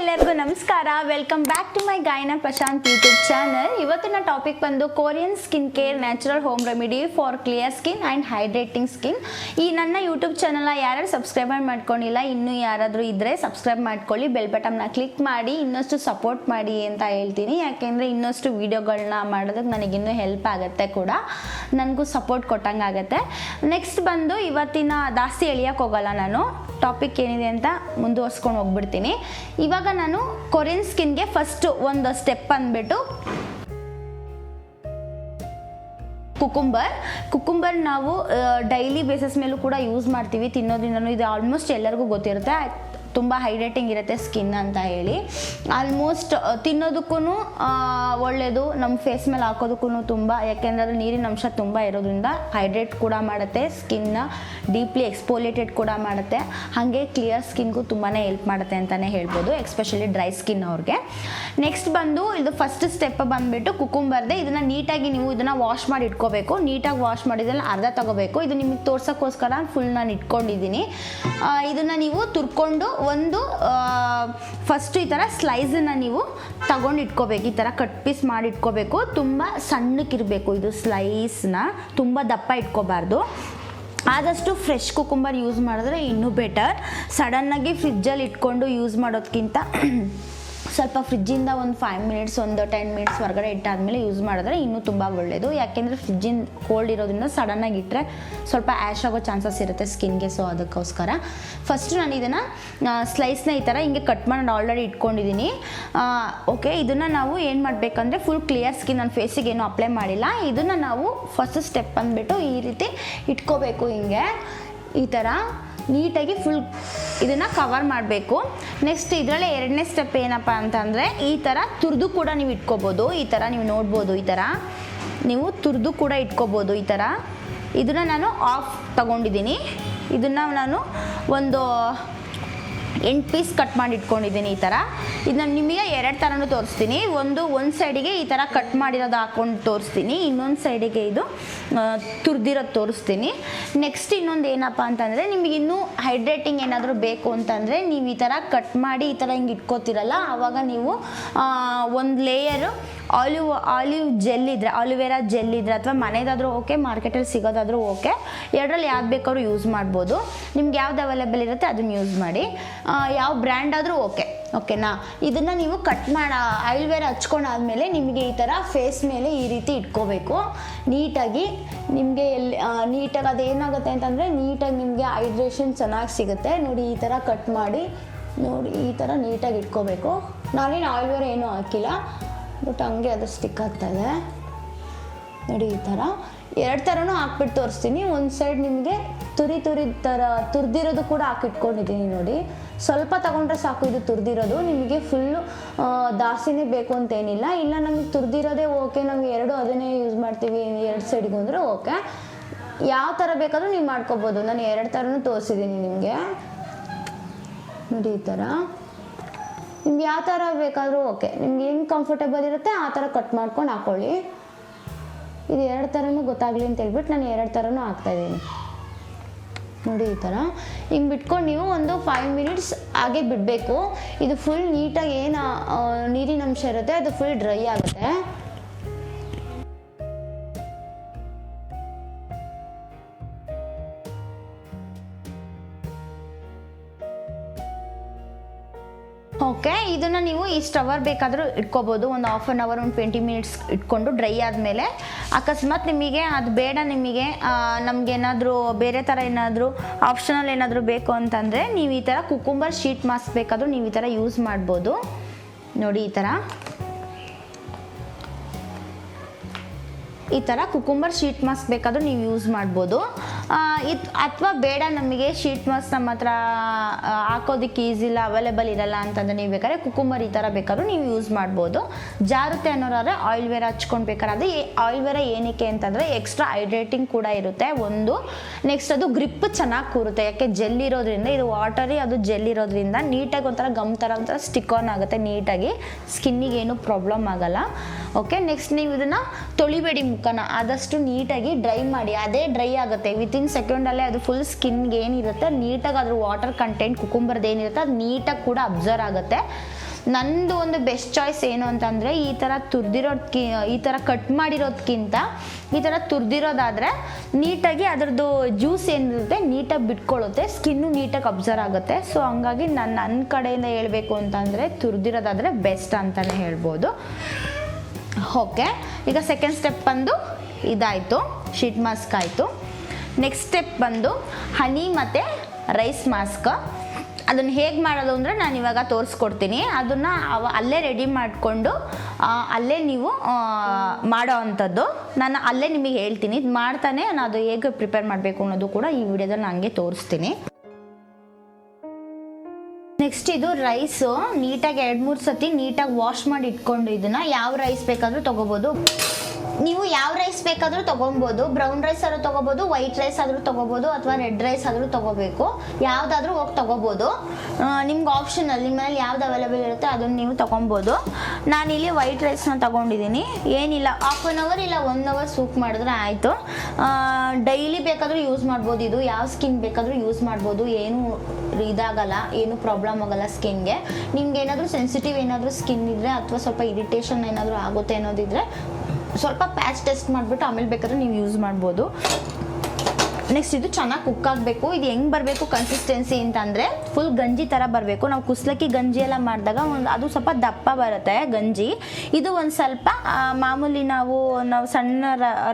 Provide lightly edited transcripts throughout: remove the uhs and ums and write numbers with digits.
ಎಲ್ಲರಿಗೂ ನಮಸ್ಕಾರ. Welcome back to my ಗಾಯನ ಪ್ರಶಾಂತ್ ಯೂಟ್ಯೂಬ್ ಚಾನಲ್. ಇವತ್ತಿನ ಟಾಪಿಕ್ ಬಂದು Korean skin care natural home remedy for clear skin and hydrating skin. ಈ ನನ್ನ ಯೂಟ್ಯೂಬ್ ಚಾನಲ್ನ ಯಾರ್ಯಾರು ಸಬ್ಸ್ಕ್ರೈಬ್ ಮಾಡ್ಕೊಂಡಿಲ್ಲ, ಇನ್ನೂ ಯಾರಾದರೂ ಇದ್ದರೆ ಸಬ್ಸ್ಕ್ರೈಬ್ ಮಾಡ್ಕೊಳ್ಳಿ, ಬೆಲ್ ಬಟನ್ನ ಕ್ಲಿಕ್ ಮಾಡಿ ಇನ್ನಷ್ಟು ಸಪೋರ್ಟ್ ಮಾಡಿ ಅಂತ ಹೇಳ್ತೀನಿ. ಯಾಕೆಂದರೆ ಇನ್ನಷ್ಟು ವೀಡಿಯೋಗಳನ್ನ ಮಾಡೋದಕ್ಕೆ ನನಗಿನ್ನೂ ಹೆಲ್ಪ್ ಆಗುತ್ತೆ, ಕೂಡ ನನಗೂ ಸಪೋರ್ಟ್ ಕೊಟ್ಟಂಗೆ ಆಗುತ್ತೆ. ನೆಕ್ಸ್ಟ್ ಬಂದು ಇವತ್ತಿನ ಜಾಸ್ತಿ ಎಳಿಯೋಕ್ಕೆ ಹೋಗಲ್ಲ, ನಾನು ಟಾಪಿಕ್ ಏನಿದೆ ಅಂತ ಮುಂದುವರ್ಸ್ಕೊಂಡು ಹೋಗ್ಬಿಡ್ತೀನಿ. ಇವಾಗ ನಾನು ಕೊರಿಯನ್ ಸ್ಕಿನ್ಗೆ ಫಸ್ಟ್ ಒಂದು ಸ್ಟೆಪ್ ಅಂದ್ಬಿಟ್ಟು ಕುಕುಂಬರ್ ನಾವು ಡೈಲಿ ಬೇಸಿಸ್ ಮೇಲೂ ಕೂಡ ಯೂಸ್ ಮಾಡ್ತೀವಿ, ತಿನ್ನೋದ್ರಿಂದನೂ ಇದು ಆಲ್ಮೋಸ್ಟ್ ಎಲ್ಲರಿಗೂ ಗೊತ್ತಿರುತ್ತೆ. ತುಂಬ ಹೈಡ್ರೇಟಿಂಗ್ ಇರುತ್ತೆ ಸ್ಕಿನ್ ಅಂತ ಹೇಳಿ. ಆಲ್ಮೋಸ್ಟ್ ತಿನ್ನೋದಕ್ಕೂ ಒಳ್ಳೆಯದು, ನಮ್ಮ ಫೇಸ್ ಮೇಲೆ ಹಾಕೋದಕ್ಕೂ ತುಂಬ, ಯಾಕೆಂದರೆ ಅದು ನೀರಿನ ಅಂಶ ತುಂಬ ಇರೋದ್ರಿಂದ ಹೈಡ್ರೇಟ್ ಕೂಡ ಮಾಡುತ್ತೆ, ಸ್ಕಿನ್ನ ಡೀಪ್ಲಿ ಎಕ್ಸ್ಫೋಲಿಯೇಟೆಡ್ ಕೂಡ ಮಾಡುತ್ತೆ, ಹಾಗೆ ಕ್ಲಿಯರ್ ಸ್ಕಿನ್ಗೂ ತುಂಬಾ ಹೆಲ್ಪ್ ಮಾಡುತ್ತೆ ಅಂತಲೇ ಹೇಳ್ಬೋದು, ಎಸ್ಪೆಷಲಿ ಡ್ರೈ ಸ್ಕಿನ್ ಅವ್ರಿಗೆ. ನೆಕ್ಸ್ಟ್ ಬಂದು ಇದು ಫಸ್ಟ್ ಸ್ಟೆಪ್ ಬಂದುಬಿಟ್ಟು ಕುಕುಂಬರ್ದೆ. ಇದನ್ನು ನೀಟಾಗಿ ನೀವು ಇದನ್ನು ವಾಶ್ ಮಾಡಿ ಇಟ್ಕೋಬೇಕು. ನೀಟಾಗಿ ವಾಶ್ ಮಾಡಿದ್ರಲ್ಲಿ ಅರ್ಧ ತಗೋಬೇಕು. ಇದು ನಿಮಗೆ ತೋರ್ಸೋಕ್ಕೋಸ್ಕರ ಫುಲ್ ನಾನು ಇಟ್ಕೊಂಡಿದ್ದೀನಿ. ಇದನ್ನು ನೀವು ತುರ್ಕೊಂಡು ಒಂದು ಫಸ್ಟು ಈ ಥರ ಸ್ಲೈಸನ್ನು ನೀವು ತಗೊಂಡು ಇಟ್ಕೋಬೇಕು. ಈ ಥರ ಕಟ್ ಪೀಸ್ ಮಾಡಿ ಇಟ್ಕೋಬೇಕು. ತುಂಬ ಸಣ್ಣಕ್ಕಿರಬೇಕು ಇದು ಸ್ಲೈಸ್ನ, ತುಂಬ ದಪ್ಪ ಇಟ್ಕೋಬಾರ್ದು. ಆದಷ್ಟು ಫ್ರೆಶ್ ಕುಕುಂಬರ್ ಯೂಸ್ ಮಾಡಿದ್ರೆ ಇನ್ನೂ ಬೆಟರ್. ಸಡನ್ನಾಗಿ ಫ್ರಿಜ್ಜಲ್ಲಿ ಇಟ್ಕೊಂಡು ಯೂಸ್ ಮಾಡೋದಕ್ಕಿಂತ ಸ್ವಲ್ಪ ಫ್ರಿಜ್ಜಿಂದ ಒಂದು 5 ಮಿನಿಟ್ಸ್ ಒಂದು 10 ಮಿನಿಟ್ಸ್ ಹೊರಗಡೆ ಇಟ್ಟಾದಮೇಲೆ ಯೂಸ್ ಮಾಡಿದ್ರೆ ಇನ್ನೂ ತುಂಬ ಒಳ್ಳೆಯದು. ಯಾಕೆಂದರೆ ಫ್ರಿಜ್ಜಿಂದ ಕೋಲ್ಡ್ ಇರೋದ್ರಿಂದ ಸಡನ್ನಾಗಿ ಇಟ್ಟರೆ ಸ್ವಲ್ಪ ಆ್ಯಶ್ ಆಗೋ ಚಾನ್ಸಸ್ ಇರುತ್ತೆ ಸ್ಕಿನ್ಗೆ. ಸೊ ಅದಕ್ಕೋಸ್ಕರ ಫಸ್ಟು ನಾನು ಇದನ್ನು ಸ್ಲೈಸ್ನ ಈ ಥರ ಹಿಂಗೆ ಕಟ್ ಮಾಡಿ ಆಲ್ರೆಡಿ ಇಟ್ಕೊಂಡಿದ್ದೀನಿ. ಓಕೆ, ಇದನ್ನು ನಾವು ಏನು ಮಾಡಬೇಕಂದ್ರೆ ಫುಲ್ ಕ್ಲಿಯರ್ ಸ್ಕಿನ್, ನನ್ನ ಫೇಸಿಗೆ ಏನೂ ಅಪ್ಲೈ ಮಾಡಿಲ್ಲ. ಇದನ್ನು ನಾವು ಫಸ್ಟ್ ಸ್ಟೆಪ್ ಅಂದ್ಬಿಟ್ಟು ಈ ರೀತಿ ಇಟ್ಕೋಬೇಕು, ಹಿಂಗೆ ಈ ಥರ ನೀಟಾಗಿ ಫುಲ್ ಇದನ್ನು ಕವರ್ ಮಾಡಬೇಕು. ನೆಕ್ಸ್ಟ್ ಇದರಲ್ಲೇ ಎರಡನೇ ಸ್ಟೆಪ್ ಏನಪ್ಪ ಅಂತಂದರೆ ಈ ಥರ ತುರಿದು ಕೂಡ ನೀವು ಇಟ್ಕೋಬೋದು. ಈ ಥರ ನೀವು ನೋಡ್ಬೋದು, ಈ ಥರ ನೀವು ತುರಿದು ಕೂಡ ಇಟ್ಕೋಬೋದು. ಈ ಥರ ಇದನ್ನು ನಾನು ಆಫ್ ತಗೊಂಡಿದ್ದೀನಿ. ಇದನ್ನು ನಾನು ಒಂದು 8 ಪೀಸ್ ಕಟ್ ಮಾಡಿ ಇಟ್ಕೊಂಡಿದ್ದೀನಿ. ಈ ಥರ ಇದನ್ನ ನಿಮಗೆ 2 ಥರನೂ ತೋರಿಸ್ತೀನಿ. ಒಂದು ಸೈಡಿಗೆ ಈ ಥರ ಕಟ್ ಮಾಡಿರೋದು ಹಾಕ್ಕೊಂಡು ತೋರಿಸ್ತೀನಿ, ಇನ್ನೊಂದು ಸೈಡಿಗೆ ಇದು ತುರಿದಿರೋದು ತೋರಿಸ್ತೀನಿ. ನೆಕ್ಸ್ಟ್ ಇನ್ನೊಂದು ಏನಪ್ಪ ಅಂತಂದರೆ ನಿಮಗೆ ಇನ್ನೂ ಹೈಡ್ರೇಟಿಂಗ್ ಏನಾದರೂ ಬೇಕು ಅಂತಂದರೆ ನೀವು ಈ ಥರ ಕಟ್ ಮಾಡಿ ಈ ಥರ ಹಿಂಗೆ ಇಟ್ಕೋತಿರಲ್ಲ, ಆವಾಗ ನೀವು ಒಂದು ಲೇಯರು ಆಲಿವ್ ಜೆಲ್ ಇದ್ದರೆ, ಆಲಿವೇರಾ ಜೆಲ್ ಇದ್ದರೆ ಅಥವಾ ಮನೆದಾದರೂ ಓಕೆ, ಮಾರ್ಕೆಟಲ್ಲಿ ಸಿಗೋದಾದರೂ ಓಕೆ, ಎರಡರಲ್ಲಿ ಯಾವ್ದು ಬೇಕಾದ್ರೂ ಯೂಸ್ ಮಾಡ್ಬೋದು. ನಿಮ್ಗೆ ಯಾವ್ದು ಅವೈಲೇಬಲ್ ಇರುತ್ತೆ ಅದನ್ನು ಯೂಸ್ ಮಾಡಿ, ಯಾವ ಬ್ರ್ಯಾಂಡ್ ಆದರೂ ಓಕೆನಾ. ಇದನ್ನು ನೀವು ಕಟ್ ಮಾಡಿ ಆಯಿಲ್ವೇರ್ ಹಚ್ಕೊಂಡಾದ್ಮೇಲೆ ನಿಮಗೆ ಈ ಥರ ಫೇಸ್ ಮೇಲೆ ಈ ರೀತಿ ಇಟ್ಕೋಬೇಕು ನೀಟಾಗಿ. ನಿಮಗೆ ನೀಟಾಗಿ ಅದೇನಾಗುತ್ತೆ ಅಂತಂದರೆ ನೀಟಾಗಿ ನಿಮಗೆ ಹೈಡ್ರೇಷನ್ ಚೆನ್ನಾಗಿ ಸಿಗುತ್ತೆ. ನೋಡಿ ಈ ಥರ ಕಟ್ ಮಾಡಿ, ನೋಡಿ ಈ ಥರ ನೀಟಾಗಿ ಇಟ್ಕೋಬೇಕು. ನಾನೇನು ಆಯಿಲ್ವೇರ್ ಏನೂ ಹಾಕಿಲ್ಲ, ಬಟ್ ಹಂಗೆ ಅದು ಸ್ಟಿಕ್ ಆಗ್ತಾಯಿದೆ. ನೋಡಿ ಈ ಥರ 2 ಥರನೂ ಹಾಕ್ಬಿಟ್ಟು ತೋರಿಸ್ತೀನಿ. ಒಂದು ಸೈಡ್ ನಿಮಗೆ ತುರಿದಿರೋದು ಕೂಡ ಹಾಕಿಟ್ಕೊಂಡಿದ್ದೀನಿ. ನೋಡಿ ಸ್ವಲ್ಪ ತಗೊಂಡ್ರೆ ಸಾಕು, ಇದು ತುರಿದಿರೋದು. ನಿಮಗೆ ಫುಲ್ಲು ಜಾಸ್ತಿನೇ ಬೇಕು ಅಂತೇನಿಲ್ಲ. ಇಲ್ಲ ನಮಗೆ ತುರಿದಿರೋದೇ ಓಕೆ, ನಮಗೆ ಎರಡು ಅದನ್ನೇ ಯೂಸ್ ಮಾಡ್ತೀವಿ 2 ಸೈಡ್ಗೂ ಅಂದರೆ ಓಕೆ, ಯಾವ ಥರ ಬೇಕಾದರೂ ನೀವು ಮಾಡ್ಕೋಬೋದು. ನಾನು 2 ಥರನೂ ತೋರಿಸಿದ್ದೀನಿ ನಿಮಗೆ. ನೋಡಿ ಈ ಥರ ನಿಮ್ಗೆ ಯಾವ ಥರ ಬೇಕಾದರೂ ಓಕೆ, ನಿಮ್ಗೆ ಹೆಂಗೆ ಕಂಫರ್ಟೇಬಲ್ ಇರುತ್ತೆ ಆ ಥರ ಕಟ್ ಮಾಡ್ಕೊಂಡು ಹಾಕ್ಕೊಳ್ಳಿ. ಇದು 2 ಥರನೂ ಗೊತ್ತಾಗಲಿ ಅಂತ ಹೇಳ್ಬಿಟ್ಟು ನಾನು 2 ಥರನೂ ಹಾಕ್ತಾಯಿದ್ದೀನಿ. ನೋಡಿ ಈ ಥರ ಹಿಂಗೆ ಬಿಟ್ಕೊಂಡು ನೀವು ಒಂದು 5 ಮಿನಿಟ್ಸ್ ಹಾಗೆ ಬಿಡಬೇಕು. ಇದು ಫುಲ್ ನೀಟಾಗಿ ಏನು ನೀರಿನ ಅಂಶ ಇರುತ್ತೆ ಅದು ಫುಲ್ ಡ್ರೈ ಆಗುತ್ತೆ. ಓಕೆ, ಇದನ್ನು ನೀವು ಇಷ್ಟು ಅವರ್ ಬೇಕಾದರೂ ಇಟ್ಕೋಬೋದು. ಒಂದು 1/2 ಅವರ್, ಒಂದು 20 ಮಿನಿಟ್ಸ್ ಇಟ್ಕೊಂಡು ಡ್ರೈ ಆದಮೇಲೆ ಅಕಸ್ಮಾತ್ ನಿಮಗೆ ಅದು ಬೇಡ, ನಿಮಗೆ ನಮಗೇನಾದರೂ ಬೇರೆ ಥರ ಏನಾದರೂ ಆಪ್ಷನಲ್ ಏನಾದರೂ ಬೇಕು ಅಂತಂದರೆ ನೀವು ಈ ಥರ ಕುಕುಂಬರ್ ಶೀಟ್ ಮಾಸ್ಕ್ ಬೇಕಾದರೂ ನೀವು ಈ ಥರ ಯೂಸ್ ಮಾಡ್ಬೋದು. ನೋಡಿ ಈ ಥರ ಕುಕುಂಬರ್ ಶೀಟ್ ಮಾಸ್ಕ್ ಬೇಕಾದರೂ ನೀವು ಯೂಸ್ ಮಾಡ್ಬೋದು. ಅಥವಾ ಬೇಡ ನಮಗೆ ಶೀಟ್ ಮಾಸ್ಕ್ ನಮ್ಮ ಹತ್ರ ಹಾಕೋದಕ್ಕೆ ಈಸಿ ಇಲ್ಲ, ಅವೈಲೇಬಲ್ ಇರಲ್ಲ ಅಂತಂದರೆ ನೀವು ಬೇಕಾದ್ರೆ ಕುಕುಂಬರ್ ಈ ಥರ ಬೇಕಾದ್ರೂ ನೀವು ಯೂಸ್ ಮಾಡ್ಬೋದು. ಜಾರುತ್ತೆ ಅನ್ನೋರಾದ್ರೆ ಆಯಿಲ್ವೇರ ಹಚ್ಕೊಂಡು ಬೇಕಾದ್ರೆ. ಆಯಿಲ್ವೇರ ಏನಕ್ಕೆ ಅಂತಂದರೆ ಎಕ್ಸ್ಟ್ರಾ ಹೈಡ್ರೇಟಿಂಗ್ ಕೂಡ ಇರುತ್ತೆ ಒಂದು. ನೆಕ್ಸ್ಟ್ ಅದು ಗ್ರಿಪ್ ಚೆನ್ನಾಗಿ ಕೂರುತ್ತೆ, ಯಾಕೆ ಜೆಲ್ ಇರೋದ್ರಿಂದ, ಇದು ವಾಟರಿ ಅದು ಜೆಲ್ ಇರೋದ್ರಿಂದ ನೀಟಾಗಿ ಒಂಥರ ಗಮ್ ಥರ ಒಂಥರ ಸ್ಟಿಕ್ ಆನ್ ಆಗುತ್ತೆ ನೀಟಾಗಿ, ಸ್ಕಿನ್ನಿಗೆ ಏನು ಪ್ರಾಬ್ಲಮ್ ಆಗಲ್ಲ. ಓಕೆ, ನೆಕ್ಸ್ಟ್ ನೀವು ಇದನ್ನು ತೊಳಿಬೇಡಿ, ಮುಖನ ಆದಷ್ಟು ನೀಟಾಗಿ ಡ್ರೈ ಮಾಡಿ. ಅದೇ ಡ್ರೈ ಆಗುತ್ತೆ ವಿತಿನ್ ಸೆಕೆಂಡಲ್ಲೇ, ಅದು ಫುಲ್ ಸ್ಕಿನ್ಗೆ ಏನಿರುತ್ತೆ ನೀಟಾಗಿ ಅದ್ರ ವಾಟರ್ ಕಂಟೆಂಟ್ ಕುಕುಂಬರ್ದು ಏನಿರುತ್ತೆ ಅದು ನೀಟಾಗಿ ಕೂಡ ಅಬ್ಸರ್ವ್ ಆಗುತ್ತೆ. ನಂದು ಒಂದು ಬೆಸ್ಟ್ ಚಾಯ್ಸ್ ಏನು ಅಂತಂದರೆ ಈ ಥರ ತುರಿದಿರೋದಕ್ಕೆ ಈ ಥರ ಕಟ್ ಮಾಡಿರೋದಕ್ಕಿಂತ ಈ ಥರ ತುರಿದಿರೋದಾದರೆ ನೀಟಾಗಿ ಅದರದ್ದು ಜ್ಯೂಸ್ ಏನಿರುತ್ತೆ ನೀಟಾಗಿ ಬಿಟ್ಕೊಳ್ಳುತ್ತೆ, ಸ್ಕಿನ್ನು ನೀಟಾಗಿ ಅಬ್ಸರ್ವ್ ಆಗುತ್ತೆ. ಸೊ ಹಂಗಾಗಿ ನನ್ನ ಕಡೆಯಿಂದ ಹೇಳಬೇಕು ಅಂತಂದರೆ ತುರಿದಿರೋದಾದರೆ ಬೆಸ್ಟ್ ಅಂತಲೇ ಹೇಳ್ಬೋದು. ಓಕೆ, ಈಗ ಸೆಕೆಂಡ್ ಸ್ಟೆಪ್ ಬಂದು ಇದಾಯಿತು, ಶೀಟ್ ಮಾಸ್ಕ್ ಆಯಿತು. ನೆಕ್ಸ್ಟ್ ಸ್ಟೆಪ್ ಬಂದು ಹನಿ ಮತ್ತು ರೈಸ್ ಮಾಸ್ಕ್. ಅದನ್ನು ಹೇಗೆ ಮಾಡೋದು ಅಂದರೆ ನಾನು ಇವಾಗ ತೋರಿಸ್ಕೊಡ್ತೀನಿ. ಅದನ್ನು ಅಲ್ಲೇ ರೆಡಿ ಮಾಡಿಕೊಂಡು ಅಲ್ಲೇ ನೀವು ಮಾಡೋ ಅಂಥದ್ದು ನಾನು ಅಲ್ಲೇ ನಿಮಗೆ ಹೇಳ್ತೀನಿ. ಇದು ಮಾಡ್ತಾನೆ ನಾನು ಅದು ಹೇಗೆ ಪ್ರಿಪೇರ್ ಮಾಡಬೇಕು ಅನ್ನೋದು ಕೂಡ ಈ ವಿಡಿಯೋದಲ್ಲಿ ನಾನು ಹಂಗೆ ತೋರಿಸ್ತೀನಿ. ನೆಕ್ಸ್ಟ್ ಇದು ರೈಸು ನೀಟಾಗಿ 2-3 ಸತಿ ನೀಟಾಗಿ ವಾಶ್ ಮಾಡಿ ಇಟ್ಕೊಂಡು ಇದನ್ನು ಯಾವ ರೈಸ್ ಬೇಕಾದರೂ ತೊಗೋಬೋದು. ನೀವು ಯಾವ ರೈಸ್ ಬೇಕಾದರೂ ತೊಗೊಬೋದು. ಬ್ರೌನ್ ರೈಸ್ ಆದರೂ ತೊಗೋಬೋದು, ವೈಟ್ ರೈಸ್ ಆದರೂ ತೊಗೋಬೋದು, ಅಥವಾ ರೆಡ್ ರೈಸ್ ಆದರೂ ತೊಗೋಬೇಕು. ಯಾವುದಾದ್ರೂ ಹೋಗಿ ತೊಗೋಬೋದು. ನಿಮ್ಗೆ ಆಪ್ಷನಲ್ಲಿ ನಿಮ್ಮ ಮನೇಲಿ ಯಾವ್ದು ಅವೈಲೇಬಲ್ ಇರುತ್ತೆ ಅದನ್ನು ನೀವು ತೊಗೊಬೋದು. ನಾನಿಲ್ಲಿ ವೈಟ್ ರೈಸ್ನ ತೊಗೊಂಡಿದ್ದೀನಿ. ಏನಿಲ್ಲ, 1/2 ಅವರ್ ಇಲ್ಲ 1 ಅವರ್ ಸೂಪ್ ಮಾಡಿದ್ರೆ ಆಯಿತು. ಡೈಲಿ ಬೇಕಾದರೂ ಯೂಸ್ ಮಾಡ್ಬೋದು. ಇದು ಯಾವ ಸ್ಕಿನ್ ಬೇಕಾದರೂ ಯೂಸ್ ಮಾಡ್ಬೋದು. ಏನು ಇದಾಗಲ್ಲ, ಏನು ಪ್ರಾಬ್ಲಮ್ ಆಗಲ್ಲ ಸ್ಕಿನ್ಗೆ. ನಿಮ್ಗೆ ಏನಾದರೂ ಸೆನ್ಸಿಟಿವ್ ಏನಾದರೂ ಸ್ಕಿನ್ ಇದ್ದರೆ ಅಥವಾ ಸ್ವಲ್ಪ ಇರಿಟೇಷನ್ ಏನಾದರೂ ಆಗುತ್ತೆ ಅನ್ನೋದಿದ್ರೆ ಸ್ವಲ್ಪ ಪ್ಯಾಚ್ ಟೆಸ್ಟ್ ಮಾಡಿಬಿಟ್ಟು ಆಮೇಲೆ ಬೇಕಾದ್ರೆ ನೀವು ಯೂಸ್ ಮಾಡ್ಬೋದು. ನೆಕ್ಸ್ಟ್ ಇದು ಚೆನ್ನಾಗಿ ಕುಕ್ ಆಗಬೇಕು. ಇದು ಹೆಂಗೆ ಬರಬೇಕು ಕನ್ಸಿಸ್ಟೆನ್ಸಿ ಅಂತಂದರೆ ಫುಲ್ ಗಂಜಿ ಥರ ಬರಬೇಕು. ನಾವು ಕುಸ್ಲಕ್ಕಿ ಗಂಜಿ ಎಲ್ಲ ಮಾಡಿದಾಗ ಅದು ಸ್ವಲ್ಪ ದಪ್ಪ ಬರುತ್ತೆ ಗಂಜಿ. ಇದು ಒಂದು ಸ್ವಲ್ಪ ಮಾಮೂಲಿ ನಾವು ಸಣ್ಣ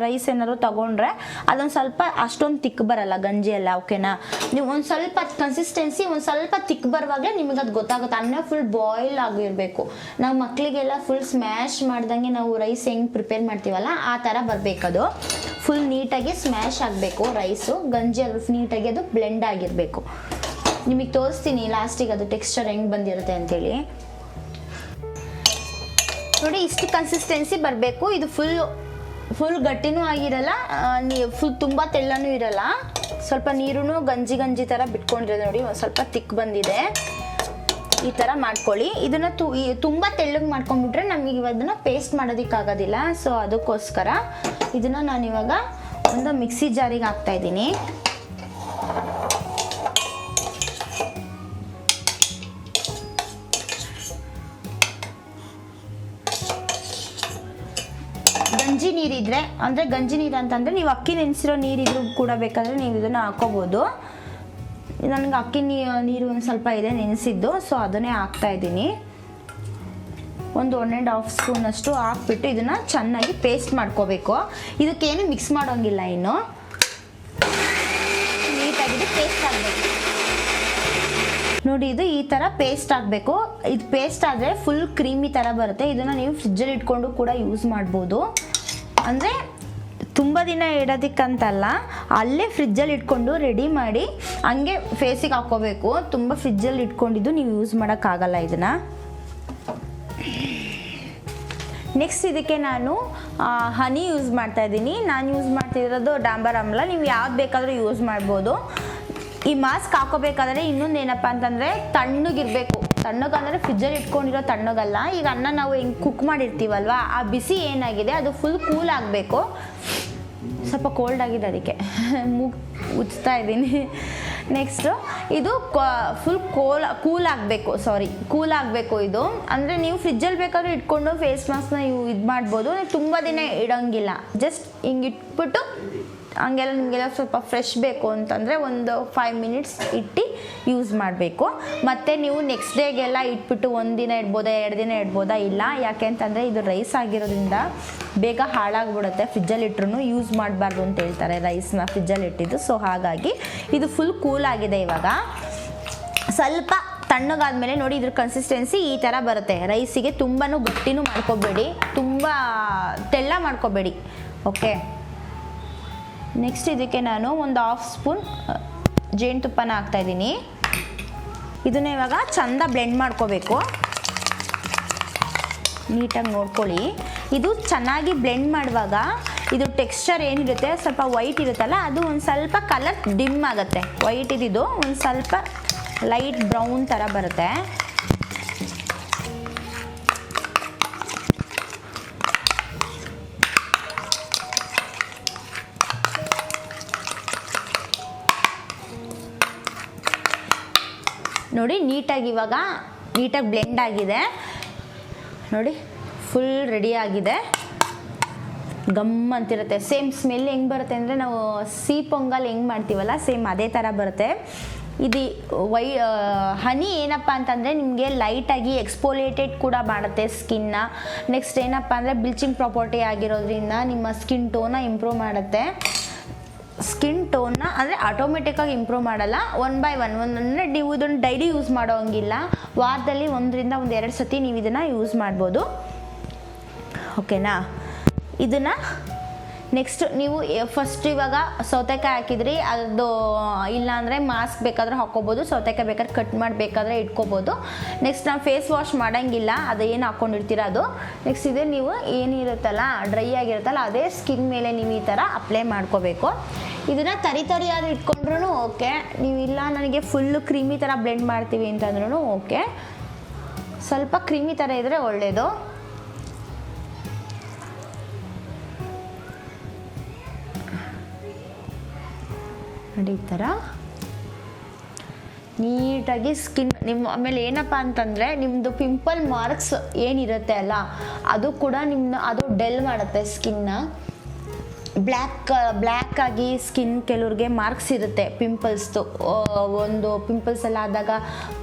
ರೈಸ್ ಏನಾದ್ರು ತೊಗೊಂಡ್ರೆ ಅದೊಂದು ಸ್ವಲ್ಪ ಅಷ್ಟೊಂದು ತಿಕ್ ಬರಲ್ಲ ಗಂಜಿ ಎಲ್ಲ. ಓಕೆನಾ, ನೀವು ಒಂದು ಸ್ವಲ್ಪ ಕನ್ಸಿಸ್ಟೆನ್ಸಿ ಒಂದು ಸ್ವಲ್ಪ ತಿಕ್ ಬರುವಾಗಲೇ ನಿಮಗೆ ಅದು ಗೊತ್ತಾಗುತ್ತೆ. ಅನ್ನ ಫುಲ್ ಬಾಯ್ಲ್ ಆಗಿರಬೇಕು. ನಾವು ಮಕ್ಕಳಿಗೆಲ್ಲ ಫುಲ್ ಸ್ಮ್ಯಾಶ್ ಮಾಡ್ದಂಗೆ ನಾವು ರೈಸ್ ಹೆಂಗೆ ಪ್ರಿಪೇರ್ ಮಾಡ್ತೀವಲ್ಲ ಆ ಥರ ಬರಬೇಕದು. ಫುಲ್ ನೀಟಾಗಿ ಸ್ಮ್ಯಾಶ್ ಆಗಬೇಕು ರೈಸು. ಗಂಜಿ ಅದು ನೀಟಾಗಿ ಅದು ಬ್ಲೆಂಡ್ ಆಗಿರಬೇಕು. ನಿಮಗೆ ತೋರಿಸ್ತೀನಿ ಲಾಸ್ಟಿಗೆ ಅದು ಟೆಕ್ಸ್ಚರ್ ಹೆಂಗೆ ಬಂದಿರುತ್ತೆ ಅಂತೇಳಿ. ನೋಡಿ, ಇಷ್ಟು ಕನ್ಸಿಸ್ಟೆನ್ಸಿ ಬರಬೇಕು. ಇದು ಫುಲ್ ಗಟ್ಟಿನೂ ಆಗಿರಲ್ಲ, ಫುಲ್ ತುಂಬ ತೆಳ್ಳನೂ ಇರಲ್ಲ. ಸ್ವಲ್ಪ ನೀರು ಗಂಜಿ ಥರ ಬಿಟ್ಕೊಂಡಿರೋದು. ನೋಡಿ, ಒಂದು ಸ್ವಲ್ಪ ತಿಕ್ ಬಂದಿದೆ. ಈ ಥರ ಮಾಡ್ಕೊಳ್ಳಿ. ಇದನ್ನು ತುಂಬ ತೆಳ್ಳಗೆ ಮಾಡ್ಕೊಂಡ್ಬಿಟ್ರೆ ನಮಗೆ ಅದನ್ನು ಪೇಸ್ಟ್ ಮಾಡೋದಕ್ಕಾಗೋದಿಲ್ಲ. ಸೊ ಅದಕ್ಕೋಸ್ಕರ ಇದನ್ನು ನಾನಿವಾಗ ಒಂದು ಮಿಕ್ಸಿ ಜಾರಿಗೆ ಹಾಕ್ತಾ ಇದ್ದೀನಿ. ಗಂಜಿ ನೀರಿದ್ರೆ ಅಂದರೆ ಗಂಜಿ ನೀರು ಅಂತಂದರೆ ನೀವು ಅಕ್ಕಿ ನೆನೆಸಿರೋ ನೀರಿದ್ರು ಕೂಡ ಬೇಕಾದರೆ ನೀವು ಇದನ್ನು ಹಾಕೋಬೋದು. ನನಗೆ ಅಕ್ಕಿ ನೀರು ಒಂದು ಸ್ವಲ್ಪ ಇದೆ ನೆನೆಸಿದ್ದು, ಸೊ ಅದನ್ನೇ ಹಾಕ್ತಾ ಇದ್ದೀನಿ. ಒಂದು 1.5 ಸ್ಪೂನ್ ಅಷ್ಟು ಹಾಕ್ಬಿಟ್ಟು ಇದನ್ನು ಚೆನ್ನಾಗಿ ಪೇಸ್ಟ್ ಮಾಡ್ಕೋಬೇಕು. ಇದಕ್ಕೇನು ಮಿಕ್ಸ್ ಮಾಡೋಂಗಿಲ್ಲ, ಇನ್ನು ನೀಟಾಗಿ ಪೇಸ್ಟ್ ಆಗಬೇಕು. ನೋಡಿ, ಇದು ಈ ಥರ ಪೇಸ್ಟ್ ಆಗಬೇಕು. ಇದು ಪೇಸ್ಟ್ ಆದರೆ ಫುಲ್ ಕ್ರೀಮಿ ಥರ ಬರುತ್ತೆ. ಇದನ್ನು ನೀವು ಫ್ರಿಜ್ಜಲ್ಲಿ ಇಟ್ಕೊಂಡು ಕೂಡ ಯೂಸ್ ಮಾಡ್ಬೋದು. ಅಂದರೆ ತುಂಬ ದಿನ ಇಡೋದಕ್ಕಂತಲ್ಲ, ಅಲ್ಲೇ ಫ್ರಿಜ್ಜಲ್ಲಿ ಇಟ್ಕೊಂಡು ರೆಡಿ ಮಾಡಿ ಹಂಗೆ ಫೇಸಿಗೆ ಹಾಕ್ಕೋಬೇಕು. ತುಂಬ ಫ್ರಿಜ್ಜಲ್ಲಿ ಇಟ್ಕೊಂಡಿದ್ದು ನೀವು ಯೂಸ್ ಮಾಡೋಕ್ಕಾಗಲ್ಲ ಇದನ್ನು. ನೆಕ್ಸ್ಟ್ ಇದಕ್ಕೆ ನಾನು ಹನಿ ಯೂಸ್ ಮಾಡ್ತಾ ಇದ್ದೀನಿ. ನಾನು ಯೂಸ್ ಮಾಡ್ತಿರೋದು ಡಾಂಬರ್ ಆಮ್ಲ. ನೀವು ಯಾವ್ದು ಬೇಕಾದರೂ ಯೂಸ್ ಮಾಡ್ಬೋದು. ಈ ಮಾಸ್ಕ್ ಹಾಕೋಬೇಕಾದ್ರೆ ಇನ್ನೊಂದು ಏನಪ್ಪ ಅಂತಂದರೆ ತಣ್ಣಗಿರಬೇಕು. ತಣ್ಣಗಂದರೆ ಫ್ರಿಜ್ಜಲ್ಲಿ ಇಟ್ಕೊಂಡಿರೋ ತಣ್ಣಗಲ್ಲ. ಈಗ ಅನ್ನ ನಾವು ಹೆಂಗೆ ಕುಕ್ ಮಾಡಿರ್ತೀವಲ್ವ, ಆ ಬಿಸಿ ಏನಾಗಿದೆ ಅದು ಫುಲ್ ಕೂಲ್ ಆಗಬೇಕು. ಸ್ವಲ್ಪ ಕೋಲ್ಡ್ ಆಗಿದೆ, ಅದಕ್ಕೆ ಉಜ್ತಾ ಇದ್ದೀನಿ. ನೆಕ್ಸ್ಟು ಇದು ಫುಲ್ ಕೂಲ್ ಆಗಬೇಕು. ಇದು ಅಂದರೆ ನೀವು ಫ್ರಿಜ್ಜಲ್ಲಿ ಬೇಕಾದ್ರೂ ಇಟ್ಕೊಂಡು ಫೇಸ್ ಮಾಸ್ಕ್ನ ಇದು ಮಾಡ್ಬೋದು. ತುಂಬ ದಿನ ಇಡೋಂಗಿಲ್ಲ. ಜಸ್ಟ್ ಹಿಂಗೆ ಇಟ್ಬಿಟ್ಟು ಹಂಗೆಲ್ಲ ನಿಮಗೆಲ್ಲ ಸ್ವಲ್ಪ ಫ್ರೆಶ್ ಬೇಕು ಅಂತಂದರೆ ಒಂದು 5 ಮಿನಿಟ್ಸ್ ಇಟ್ಟು ಯೂಸ್ ಮಾಡಬೇಕು. ಮತ್ತು ನೀವು ನೆಕ್ಸ್ಟ್ ಡೇಗೆಲ್ಲ ಇಟ್ಬಿಟ್ಟು 1 ದಿನ ಇಡ್ಬೋದಾ 2 ದಿನ ಇಡ್ಬೋದಾ? ಇಲ್ಲ, ಯಾಕೆ ಅಂತಂದರೆ ಇದು ರೈಸ್ ಆಗಿರೋದ್ರಿಂದ ಬೇಗ ಹಾಳಾಗ್ಬಿಡುತ್ತೆ. ಫ್ರಿಜ್ಜಲ್ಲಿ ಇಟ್ರೂ ಯೂಸ್ ಮಾಡಬಾರ್ದು ಅಂತ ಹೇಳ್ತಾರೆ ರೈಸ್ನ ಫ್ರಿಜ್ಜಲ್ಲಿ ಇಟ್ಟಿದ್ದು. ಸೊ ಹಾಗಾಗಿ ಇದು ಫುಲ್ ಕೂಲ್ ಆಗಿದೆ. ಇವಾಗ ಸ್ವಲ್ಪ ತಣ್ಣಗಾದ್ಮೇಲೆ ನೋಡಿ ಇದ್ರ ಕನ್ಸಿಸ್ಟೆನ್ಸಿ ಈ ಥರ ಬರುತ್ತೆ. ರೈಸಿಗೆ ತುಂಬಾ ಗಟ್ಟಿನೂ ಮಾಡ್ಕೋಬೇಡಿ, ತುಂಬ ತೆಳ್ಳ ಮಾಡ್ಕೋಬೇಡಿ. ಓಕೆ, ನೆಕ್ಸ್ಟ್ ಇದಕ್ಕೆ ನಾನು ಒಂದು 1/2 ಸ್ಪೂನ್ ಜೇನುತುಪ್ಪನ ಹಾಕ್ತಾಯಿದ್ದೀನಿ. ಇದನ್ನ ಇವಾಗ ಚೆಂದ ಬ್ಲೆಂಡ್ ಮಾಡ್ಕೋಬೇಕು. ನೀಟಾಗಿ ನೋಡ್ಕೊಳ್ಳಿ. ಇದು ಚೆನ್ನಾಗಿ ಬ್ಲೆಂಡ್ ಮಾಡುವಾಗ ಇದು ಟೆಕ್ಸ್ಚರ್ ಏನಿರುತ್ತೆ ಸ್ವಲ್ಪ ವೈಟ್ ಇರುತ್ತಲ್ಲ, ಅದು ಒಂದು ಸ್ವಲ್ಪ ಕಲರ್ ಡಿಮ್ ಆಗುತ್ತೆ. ವೈಟ್ ಇದ್ದಿದ್ದು ಒಂದು ಸ್ವಲ್ಪ ಲೈಟ್ ಬ್ರೌನ್ ಥರ ಬರುತ್ತೆ. ನೋಡಿ, ನೀಟಾಗಿ ಇವಾಗ ನೀಟಾಗಿ ಬ್ಲೆಂಡ್ ಆಗಿದೆ ನೋಡಿ, ಫುಲ್ ರೆಡಿ ಆಗಿದೆ. ಗಮ್ ಅಂತಿರುತ್ತೆ. ಸೇಮ್ ಸ್ಮೆಲ್ ಹೆಂಗೆ ಬರುತ್ತೆ ಅಂದರೆ ನಾವು ಸಿಹಿ ಪೊಂಗಲ್ ಹೆಂಗೆ ಮಾಡ್ತೀವಲ್ಲ ಸೇಮ್ ಅದೇ ಥರ ಬರುತ್ತೆ. ಇದು ಹನಿ ಏನಪ್ಪ ಅಂತಂದರೆ ನಿಮಗೆ ಲೈಟಾಗಿ ಎಕ್ಸ್ಪೋಲಿಯೇಟೆಡ್ ಕೂಡ ಮಾಡುತ್ತೆ ಸ್ಕಿನ್ನ. ನೆಕ್ಸ್ಟ್ ಏನಪ್ಪ ಅಂದರೆ ಬ್ಲೀಚಿಂಗ್ ಪ್ರಾಪರ್ಟಿ ಆಗಿರೋದ್ರಿಂದ ನಿಮ್ಮ ಸ್ಕಿನ್ ಟೋನ ಇಂಪ್ರೂವ್ ಮಾಡುತ್ತೆ. ಸ್ಕಿನ್ ಟೋನ್ನ ಅಂದರೆ ಆಟೋಮೆಟಿಕ್ಕಾಗಿ ಇಂಪ್ರೂವ್ ಮಾಡಲ್ಲ, 1 by 1 ಅಂದರೆ ನೀವು ಇದನ್ನು ಡೈಲಿ ಯೂಸ್ ಮಾಡೋ ಹಂಗಿಲ್ಲ. ವಾರದಲ್ಲಿ 1 ರಿಂದ 2 ಸತಿ ನೀವು ಇದನ್ನು ಯೂಸ್ ಮಾಡ್ಬೋದು. ಓಕೆನಾ. ಇದನ್ನು ನೆಕ್ಸ್ಟ್ ನೀವು ಫಸ್ಟ್ ಇವಾಗ ಸೌತೆಕಾಯಿ ಹಾಕಿದ್ರಿ, ಅದು ಇಲ್ಲಾಂದರೆ ಮಾಸ್ಕ್ ಬೇಕಾದ್ರೆ ಹಾಕ್ಕೋಬೋದು, ಸೌತೆಕಾಯಿ ಬೇಕಾದ್ರೆ ಕಟ್ ಮಾಡಬೇಕಾದ್ರೆ ಇಟ್ಕೋಬೋದು. ನೆಕ್ಸ್ಟ್ ನಾವು ಫೇಸ್ ವಾಶ್ ಮಾಡೋಂಗಿಲ್ಲ, ಅದು ಏನು ಹಾಕ್ಕೊಂಡಿರ್ತೀರ ಅದು. ನೆಕ್ಸ್ಟ್ ಇದೆ ನೀವು ಏನಿರುತ್ತಲ್ಲ ಡ್ರೈ ಆಗಿರುತ್ತಲ್ಲ ಅದೇ ಸ್ಕಿನ್ ಮೇಲೆ ನೀವು ಈ ಥರ ಅಪ್ಲೈ ಮಾಡ್ಕೋಬೇಕು. ಇದನ್ನು ತರಿಯಾಗಿ ಇಟ್ಕೊಂಡ್ರೂ ಓಕೆ, ನೀವು ಇಲ್ಲ ನನಗೆ ಫುಲ್ಲು ಕ್ರೀಮಿ ಥರ ಬ್ಲೆಂಡ್ ಮಾಡ್ತೀವಿ ಅಂತಂದ್ರೂ ಓಕೆ. ಸ್ವಲ್ಪ ಕ್ರೀಮಿ ಥರ ಇದ್ದರೆ ಒಳ್ಳೆಯದು. ನೋಡಿ ಈ ಥರ ನೀಟಾಗಿ ಸ್ಕಿನ್ ನಿಮ್ಮ ಆಮೇಲೆ ಏನಪ್ಪ ಅಂತಂದರೆ ನಿಮ್ಮದು ಪಿಂಪಲ್ ಮಾರ್ಕ್ಸ್ ಏನಿರುತ್ತೆ ಅಲ್ಲ ಅದು ಕೂಡ ಅದು ಡೆಲ್ ಮಾಡುತ್ತೆ ಸ್ಕಿನ್ನ. ಬ್ಲ್ಯಾಕ್ ಆಗಿ ಸ್ಕಿನ್ ಕೆಲವ್ರಿಗೆ ಮಾರ್ಕ್ಸ್ ಇರುತ್ತೆ ಪಿಂಪಲ್ಸ್ದು. ಒಂದು ಪಿಂಪಲ್ಸ್ ಎಲ್ಲ ಆದಾಗ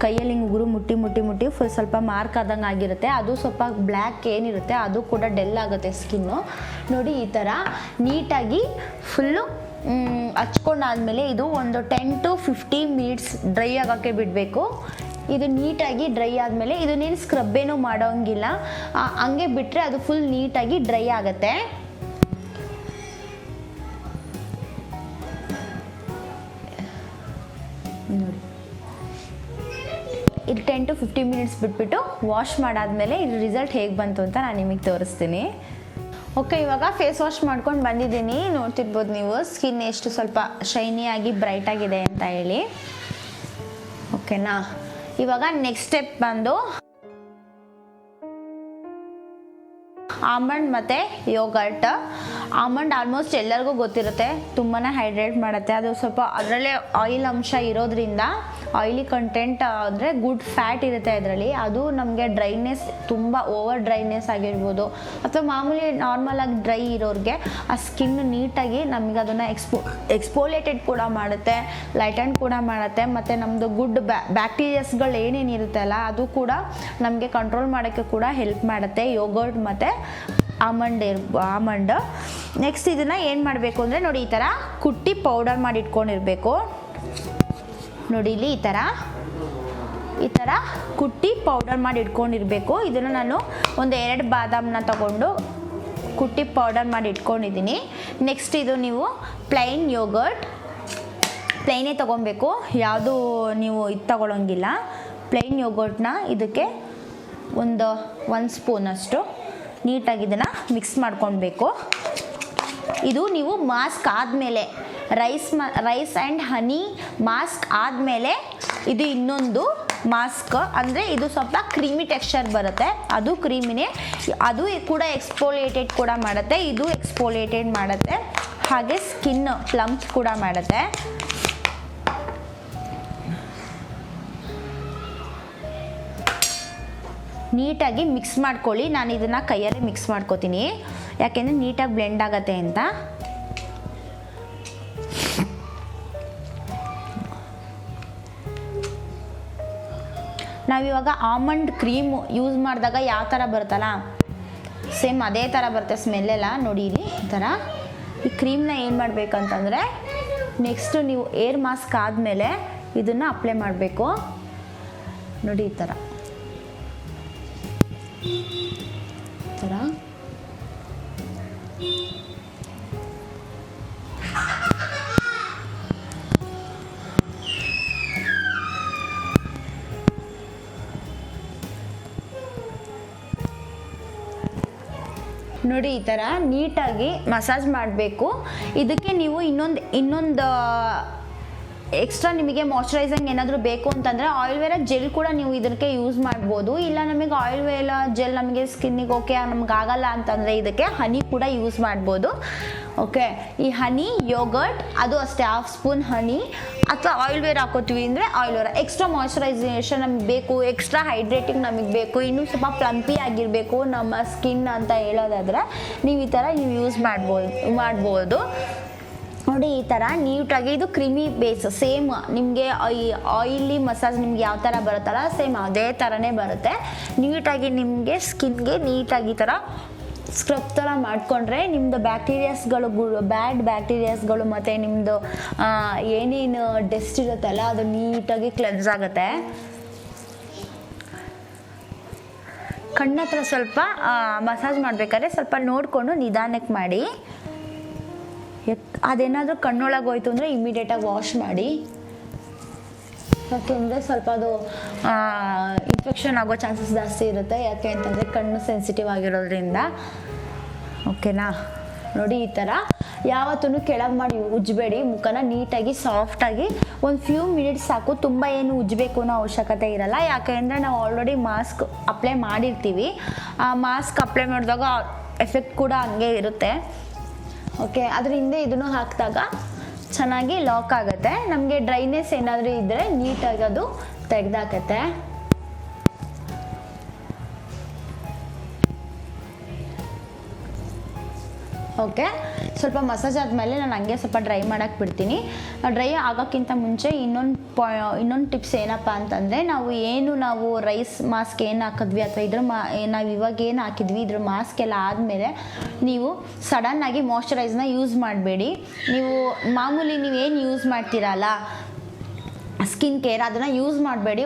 ಕೈಯಲ್ಲಿ ಹಿಂಗೆ ಉಗುರು ಮುಟ್ಟಿ ಫುಲ್ ಸ್ವಲ್ಪ ಮಾರ್ಕ್ ಆದಂಗೆ ಆಗಿರುತ್ತೆ, ಅದು ಸ್ವಲ್ಪ ಬ್ಲ್ಯಾಕ್ ಏನಿರುತ್ತೆ ಅದು ಕೂಡ ಡೆಲ್ ಆಗುತ್ತೆ ಸ್ಕಿನ್ನು. ನೋಡಿ ಈ ಥರ ನೀಟಾಗಿ ಫುಲ್ಲು ಹಚ್ಕೊಂಡಾದ್ಮೇಲೆ ಇದು ಒಂದು 10 to 15 ಮಿನಿಟ್ಸ್ ಡ್ರೈ ಆಗೋಕ್ಕೆ ಬಿಡಬೇಕು. ಇದು ನೀಟಾಗಿ ಡ್ರೈ ಆದಮೇಲೆ ಇದನ್ನೇನು ಸ್ಕ್ರಬ್ ಏನೂ ಮಾಡೋಂಗಿಲ್ಲ, ಹಂಗೆ ಬಿಟ್ಟರೆ ಅದು ಫುಲ್ ನೀಟಾಗಿ ಡ್ರೈ ಆಗುತ್ತೆ. ನೋಡಿ ಇದು 10 to 15 ಮಿನಿಟ್ಸ್ ಬಿಟ್ಬಿಟ್ಟು ವಾಶ್ ಮಾಡಾದ್ಮೇಲೆ ಇದು ರಿಸಲ್ಟ್ ಹೇಗೆ ಬಂತು ಅಂತ ನಾನು ನಿಮಗೆ ತೋರಿಸ್ತೀನಿ. ಓಕೆ, ಇವಾಗ ಫೇಸ್ ವಾಶ್ ಮಾಡ್ಕೊಂಡು ಬಂದಿದ್ದೀನಿ. ನೋಡ್ತಿರ್ಬೋದು ನೀವು ಸ್ಕಿನ್ ಎಷ್ಟು ಸ್ವಲ್ಪ ಶೈನಿಯಾಗಿ ಬ್ರೈಟಾಗಿದೆ ಅಂತ ಹೇಳಿ. ಓಕೆನಾ. ಇವಾಗ ನೆಕ್ಸ್ಟ್ ಸ್ಟೆಪ್ ಬಂದು ಆಮಂಡ್ ಮತ್ತು ಯೋಗರ್ಟ್. ಆಮಂಡ್ ಆಲ್ಮೋಸ್ಟ್ ಎಲ್ಲರಿಗೂ ಗೊತ್ತಿರುತ್ತೆ, ತುಂಬಾ ಹೈಡ್ರೇಟ್ ಮಾಡುತ್ತೆ. ಅದು ಸ್ವಲ್ಪ ಅದರಲ್ಲೇ ಆಯಿಲ್ ಅಂಶ ಇರೋದ್ರಿಂದ, ಆಯಿಲಿ ಕಂಟೆಂಟ್ ಅಂದರೆ ಗುಡ್ ಫ್ಯಾಟ್ ಇರುತ್ತೆ ಅದರಲ್ಲಿ. ಅದು ನಮಗೆ ಡ್ರೈನೆಸ್, ತುಂಬ ಓವರ್ ಡ್ರೈನೆಸ್ ಆಗಿರ್ಬೋದು ಅಥವಾ ಮಾಮೂಲಿ ನಾರ್ಮಲಾಗಿ ಡ್ರೈ ಇರೋರಿಗೆ ಆ ಸ್ಕಿನ್ ನೀಟಾಗಿ ನಮಗೆ ಅದನ್ನು ಎಕ್ಸ್ಪೋಲೇಟೆಡ್ ಕೂಡ ಮಾಡುತ್ತೆ, ಲೈಟನ್ ಕೂಡ ಮಾಡುತ್ತೆ. ಮತ್ತು ನಮ್ಮದು ಗುಡ್ ಬ್ಯಾಕ್ಟೀರಿಯಾಸ್ಗಳು ಏನೇನಿರುತ್ತೆ ಅಲ್ಲ ಅದು ಕೂಡ ನಮಗೆ ಕಂಟ್ರೋಲ್ ಮಾಡೋಕ್ಕೆ ಕೂಡ ಹೆಲ್ಪ್ ಮಾಡುತ್ತೆ ಯೋಗರ್ಟ್ ಮತ್ತು ಆಮಂಡ್. ನೆಕ್ಸ್ಟ್ ಇದನ್ನು ಏನು ಮಾಡಬೇಕು ಅಂದರೆ ನೋಡಿ ಈ ಥರ ಕುಟ್ಟಿ ಪೌಡರ್ ಮಾಡಿ ಇಟ್ಕೊಂಡಿರಬೇಕು. ನೋಡಿ ಇಲ್ಲಿ ಈ ಥರ ಕುಟ್ಟಿ ಪೌಡರ್ ಮಾಡಿ ಇಟ್ಕೊಂಡಿರಬೇಕು. ಇದನ್ನು ನಾನು ಒಂದು 2 ಬಾದಾಮನ್ನ ತಗೊಂಡು ಕುಟ್ಟಿ ಪೌಡರ್ ಮಾಡಿ ಇಟ್ಕೊಂಡಿದ್ದೀನಿ. ನೆಕ್ಸ್ಟ್ ಇದು ನೀವು ಪ್ಲೈನ್ ಯೋಗರ್ಟ್ ಪ್ಲೈನೇ ತೊಗೊಬೇಕು, ಯಾವುದು ನೀವು ಇದು ತಗೊಳ್ಳೋಂಗಿಲ್ಲ. ಪ್ಲೈನ್ ಯೋಗರ್ಟ್ನ ಇದಕ್ಕೆ ಒಂದು 1 ಸ್ಪೂನಷ್ಟು ನೀಟಾಗಿ ಇದನ್ನು ಮಿಕ್ಸ್ ಮಾಡ್ಕೊಳ್ಬೇಕು. ಇದು ನೀವು ಮಾಸ್ಕ್ ಆದಮೇಲೆ ರೈಸ್ ಆ್ಯಂಡ್ ಹನಿ ಮಾಸ್ಕ್ ಆದಮೇಲೆ ಇದು ಇನ್ನೊಂದು ಮಾಸ್ಕ್, ಅಂದರೆ ಇದು ಸ್ವಲ್ಪ ಕ್ರೀಮಿ ಟೆಕ್ಸ್ಚರ್ ಬರುತ್ತೆ, ಅದು ಕ್ರೀಮಿನೇ. ಅದು ಕೂಡ ಎಕ್ಸ್ಪೋಲಿಯೇಟೆಡ್ ಕೂಡ ಮಾಡುತ್ತೆ, ಇದು ಎಕ್ಸ್ಪೋಲಿಯೇಟೆಡ್ ಮಾಡುತ್ತೆ. ಹಾಗೆ ಸ್ಕಿನ್ ಪ್ಲಂಪ್ ಕೂಡ ಮಾಡುತ್ತೆ. ನೀಟಾಗಿ ಮಿಕ್ಸ್ ಮಾಡ್ಕೊಳ್ಳಿ. ನಾನು ಇದನ್ನು ಕೈಯಲ್ಲೇ ಮಿಕ್ಸ್ ಮಾಡ್ಕೋತೀನಿ, ಯಾಕೆಂದರೆ ನೀಟಾಗಿ ಬ್ಲೆಂಡ್ ಆಗುತ್ತೆ ಅಂತ. ನಾವಿವಾಗ ಆಮಂಡ್ ಕ್ರೀಮ್ ಯೂಸ್ ಮಾಡಿದಾಗ ಯಾವ ಥರ ಬರುತ್ತಲ್ಲ ಸೇಮ್ ಅದೇ ಥರ ಬರುತ್ತೆ ಸ್ಮೆಲ್ಲೆಲ್ಲ. ನೋಡಿ ಇಲ್ಲಿ ಈ ಥರ ಈ ಕ್ರೀಮ್ನ ಏನು ಮಾಡಬೇಕಂತಂದರೆ ನೆಕ್ಸ್ಟು ನೀವು ಏರ್ ಮಾಸ್ಕ್ ಆದಮೇಲೆ ಇದನ್ನು ಅಪ್ಲೈ ಮಾಡಬೇಕು. ನೋಡಿ ಈ ಥರ ನೋಡಿ ಈ ಥರ ನೀಟಾಗಿ ಮಸಾಜ್ ಮಾಡಬೇಕು. ಇದಕ್ಕೆ ನೀವು ಇನ್ನೊಂದು ಎಕ್ಸ್ಟ್ರಾ ನಿಮಗೆ ಮಾಯ್ಶ್ಚರೈಸಿಂಗ್ ಏನಾದರೂ ಬೇಕು ಅಂತಂದರೆ ಆಯಿಲ್ವೇರಾ ಜೆಲ್ ಕೂಡ ನೀವು ಇದಕ್ಕೆ ಯೂಸ್ ಮಾಡ್ಬೋದು. ಇಲ್ಲ ನಮಗೆ ಆಯಿಲ್ವೇರಾ ಜೆಲ್ ನಮಗೆ ಸ್ಕಿನ್ನಿಗೆ ಓಕೆ ನಮ್ಗೆ ಆಗಲ್ಲ ಅಂತಂದರೆ ಇದಕ್ಕೆ ಹನಿ ಕೂಡ ಯೂಸ್ ಮಾಡ್ಬೋದು. ಓಕೆ. ಈ ಹನಿ ಯೋಗರ್ಟ್ ಅದು ಅಷ್ಟೇ ಹಾಫ್ ಸ್ಪೂನ್ ಹನಿ, ಅಥವಾ ಆಯಿಲ್ ವೇರ್ ಹಾಕೋತೀವಿ ಅಂದರೆ ಆಯಿಲ್ ವೇರ್. ಎಕ್ಸ್ಟ್ರಾ ಮಾಯ್ಶ್ಚರೈಸೇಷನ್ ನಮಗೆ ಬೇಕು, ಎಕ್ಸ್ಟ್ರಾ ಹೈಡ್ರೇಟಿಂಗ್ ನಮಗೆ ಬೇಕು, ಇನ್ನೂ ಸ್ವಲ್ಪ ಪ್ಲಂಪಿ ಆಗಿರಬೇಕು ನಮ್ಮ ಸ್ಕಿನ್ ಅಂತ ಹೇಳೋದಾದರೆ ನೀವು ಈ ಥರ ಯೂಸ್ ಮಾಡ್ಬೋದು. ನೋಡಿ ಈ ಥರ ನೀಟಾಗಿ, ಇದು ಕ್ರೀಮಿ ಬೇಸ್ ಸೇಮ್ ನಿಮಗೆ ಆಯಿಲಿ ಮಸಾಜ್ ನಿಮ್ಗೆ ಯಾವ ಥರ ಬರುತ್ತಲ್ಲ ಸೇಮ್ ಅದೇ ಥರನೇ ಬರುತ್ತೆ. ನೀಟಾಗಿ ನಿಮಗೆ ಸ್ಕಿನ್ಗೆ ನೀಟಾಗಿ ಈ ಥರ ಸ್ಕ್ರಬ್ ಥರ ಮಾಡಿಕೊಂಡ್ರೆ ನಿಮ್ಮದು ಬ್ಯಾಕ್ಟೀರಿಯಾಸ್ಗಳು, ಬ್ಯಾಡ್ ಬ್ಯಾಕ್ಟೀರಿಯಾಸ್ಗಳು ಮತ್ತು ನಿಮ್ಮದು ಏನೇನು ಡಸ್ಟ್ ಇರುತ್ತಲ್ಲ ಅದು ನೀಟಾಗಿ ಕ್ಲೆನ್ಸ್ ಆಗುತ್ತೆ. ಕಣ್ಣತ್ರ ಸ್ವಲ್ಪ ಮಸಾಜ್ ಮಾಡಬೇಕಾದ್ರೆ ಸ್ವಲ್ಪ ನೋಡಿಕೊಂಡು ನಿಧಾನಕ್ಕೆ ಮಾಡಿ. ಅದೇನಾದರೂ ಕಣ್ಣೊಳಗೆ ಹೋಯ್ತು ಅಂದರೆ ಇಮಿಡಿಯೇಟಾಗಿ ವಾಶ್ ಮಾಡಿ, ಯಾಕೆಂದರೆ ಸ್ವಲ್ಪ ಅದು ಇನ್ಫೆಕ್ಷನ್ ಆಗೋ ಚಾನ್ಸಸ್ ಜಾಸ್ತಿ ಇರುತ್ತೆ. ಯಾಕೆ ಅಂತಂದರೆ ಕಣ್ಣು ಸೆನ್ಸಿಟಿವ್ ಆಗಿರೋದ್ರಿಂದ. ಓಕೆನಾ. ನೋಡಿ ಈ ಥರ ಯಾವತ್ತೂ ಕೆಳಗೆ ಮಾಡಿ ಉಜ್ಜಬೇಡಿ, ಮುಖನ ನೀಟಾಗಿ ಸಾಫ್ಟಾಗಿ ಒಂದು ಫ್ಯೂ ಮಿನಿಟ್ಸ್ ಸಾಕು. ತುಂಬ ಏನು ಉಜ್ಜಬೇಕು ಅನ್ನೋ ಅವಶ್ಯಕತೆ ಇರಲ್ಲ, ಯಾಕೆ ಅಂದರೆ ನಾವು ಆಲ್ರೆಡಿ ಮಾಸ್ಕ್ ಅಪ್ಲೈ ಮಾಡಿರ್ತೀವಿ. ಆ ಮಾಸ್ಕ್ ಅಪ್ಲೈ ಮಾಡಿದಾಗ ಎಫೆಕ್ಟ್ ಕೂಡ ಹಂಗೆ ಇರುತ್ತೆ. ಓಕೆ. ಅದ್ರ ಹಿಂದೆ ಇದನ್ನು ಹಾಕಿದಾಗ ಚೆನ್ನಾಗಿ ಲಾಕ್ ಆಗುತ್ತೆ. ನಮಗೆ ಡ್ರೈನೆಸ್ ಏನಾದರೂ ಇದ್ದರೆ ನೀಟಾಗಿ ಅದು ತೆಗೆದಾಕತ್ತೆ. ಓಕೆ. ಸ್ವಲ್ಪ ಮಸಾಜ್ ಆದಮೇಲೆ ನಾನು ಹಂಗೆ ಸ್ವಲ್ಪ ಡ್ರೈ ಮಾಡೋಕ್ಕೆ ಬಿಡ್ತೀನಿ. ಡ್ರೈ ಆಗೋಕ್ಕಿಂತ ಮುಂಚೆ ಇನ್ನೊಂದು ಟಿಪ್ಸ್ ಏನಪ್ಪ ಅಂತಂದರೆ, ನಾವು ರೈಸ್ ಮಾಸ್ಕ್ ಏನು ಹಾಕಿದ್ವಿ ಅಥವಾ ನಾವು ಇವಾಗ ಏನು ಹಾಕಿದ್ವಿ ಇದ್ರ ಮಾಸ್ಕ್ ಎಲ್ಲ ಆದಮೇಲೆ ನೀವು ಸಡನ್ನಾಗಿ ಮಾಯ್ಶ್ಚರೈಸ್ನ ಯೂಸ್ ಮಾಡಬೇಡಿ. ನೀವು ಮಾಮೂಲಿ ನೀವೇನು ಯೂಸ್ ಮಾಡ್ತೀರಲ್ಲ ಸ್ಕಿನ್ ಕೇರ್ ಅದನ್ನು ಯೂಸ್ ಮಾಡಬೇಡಿ.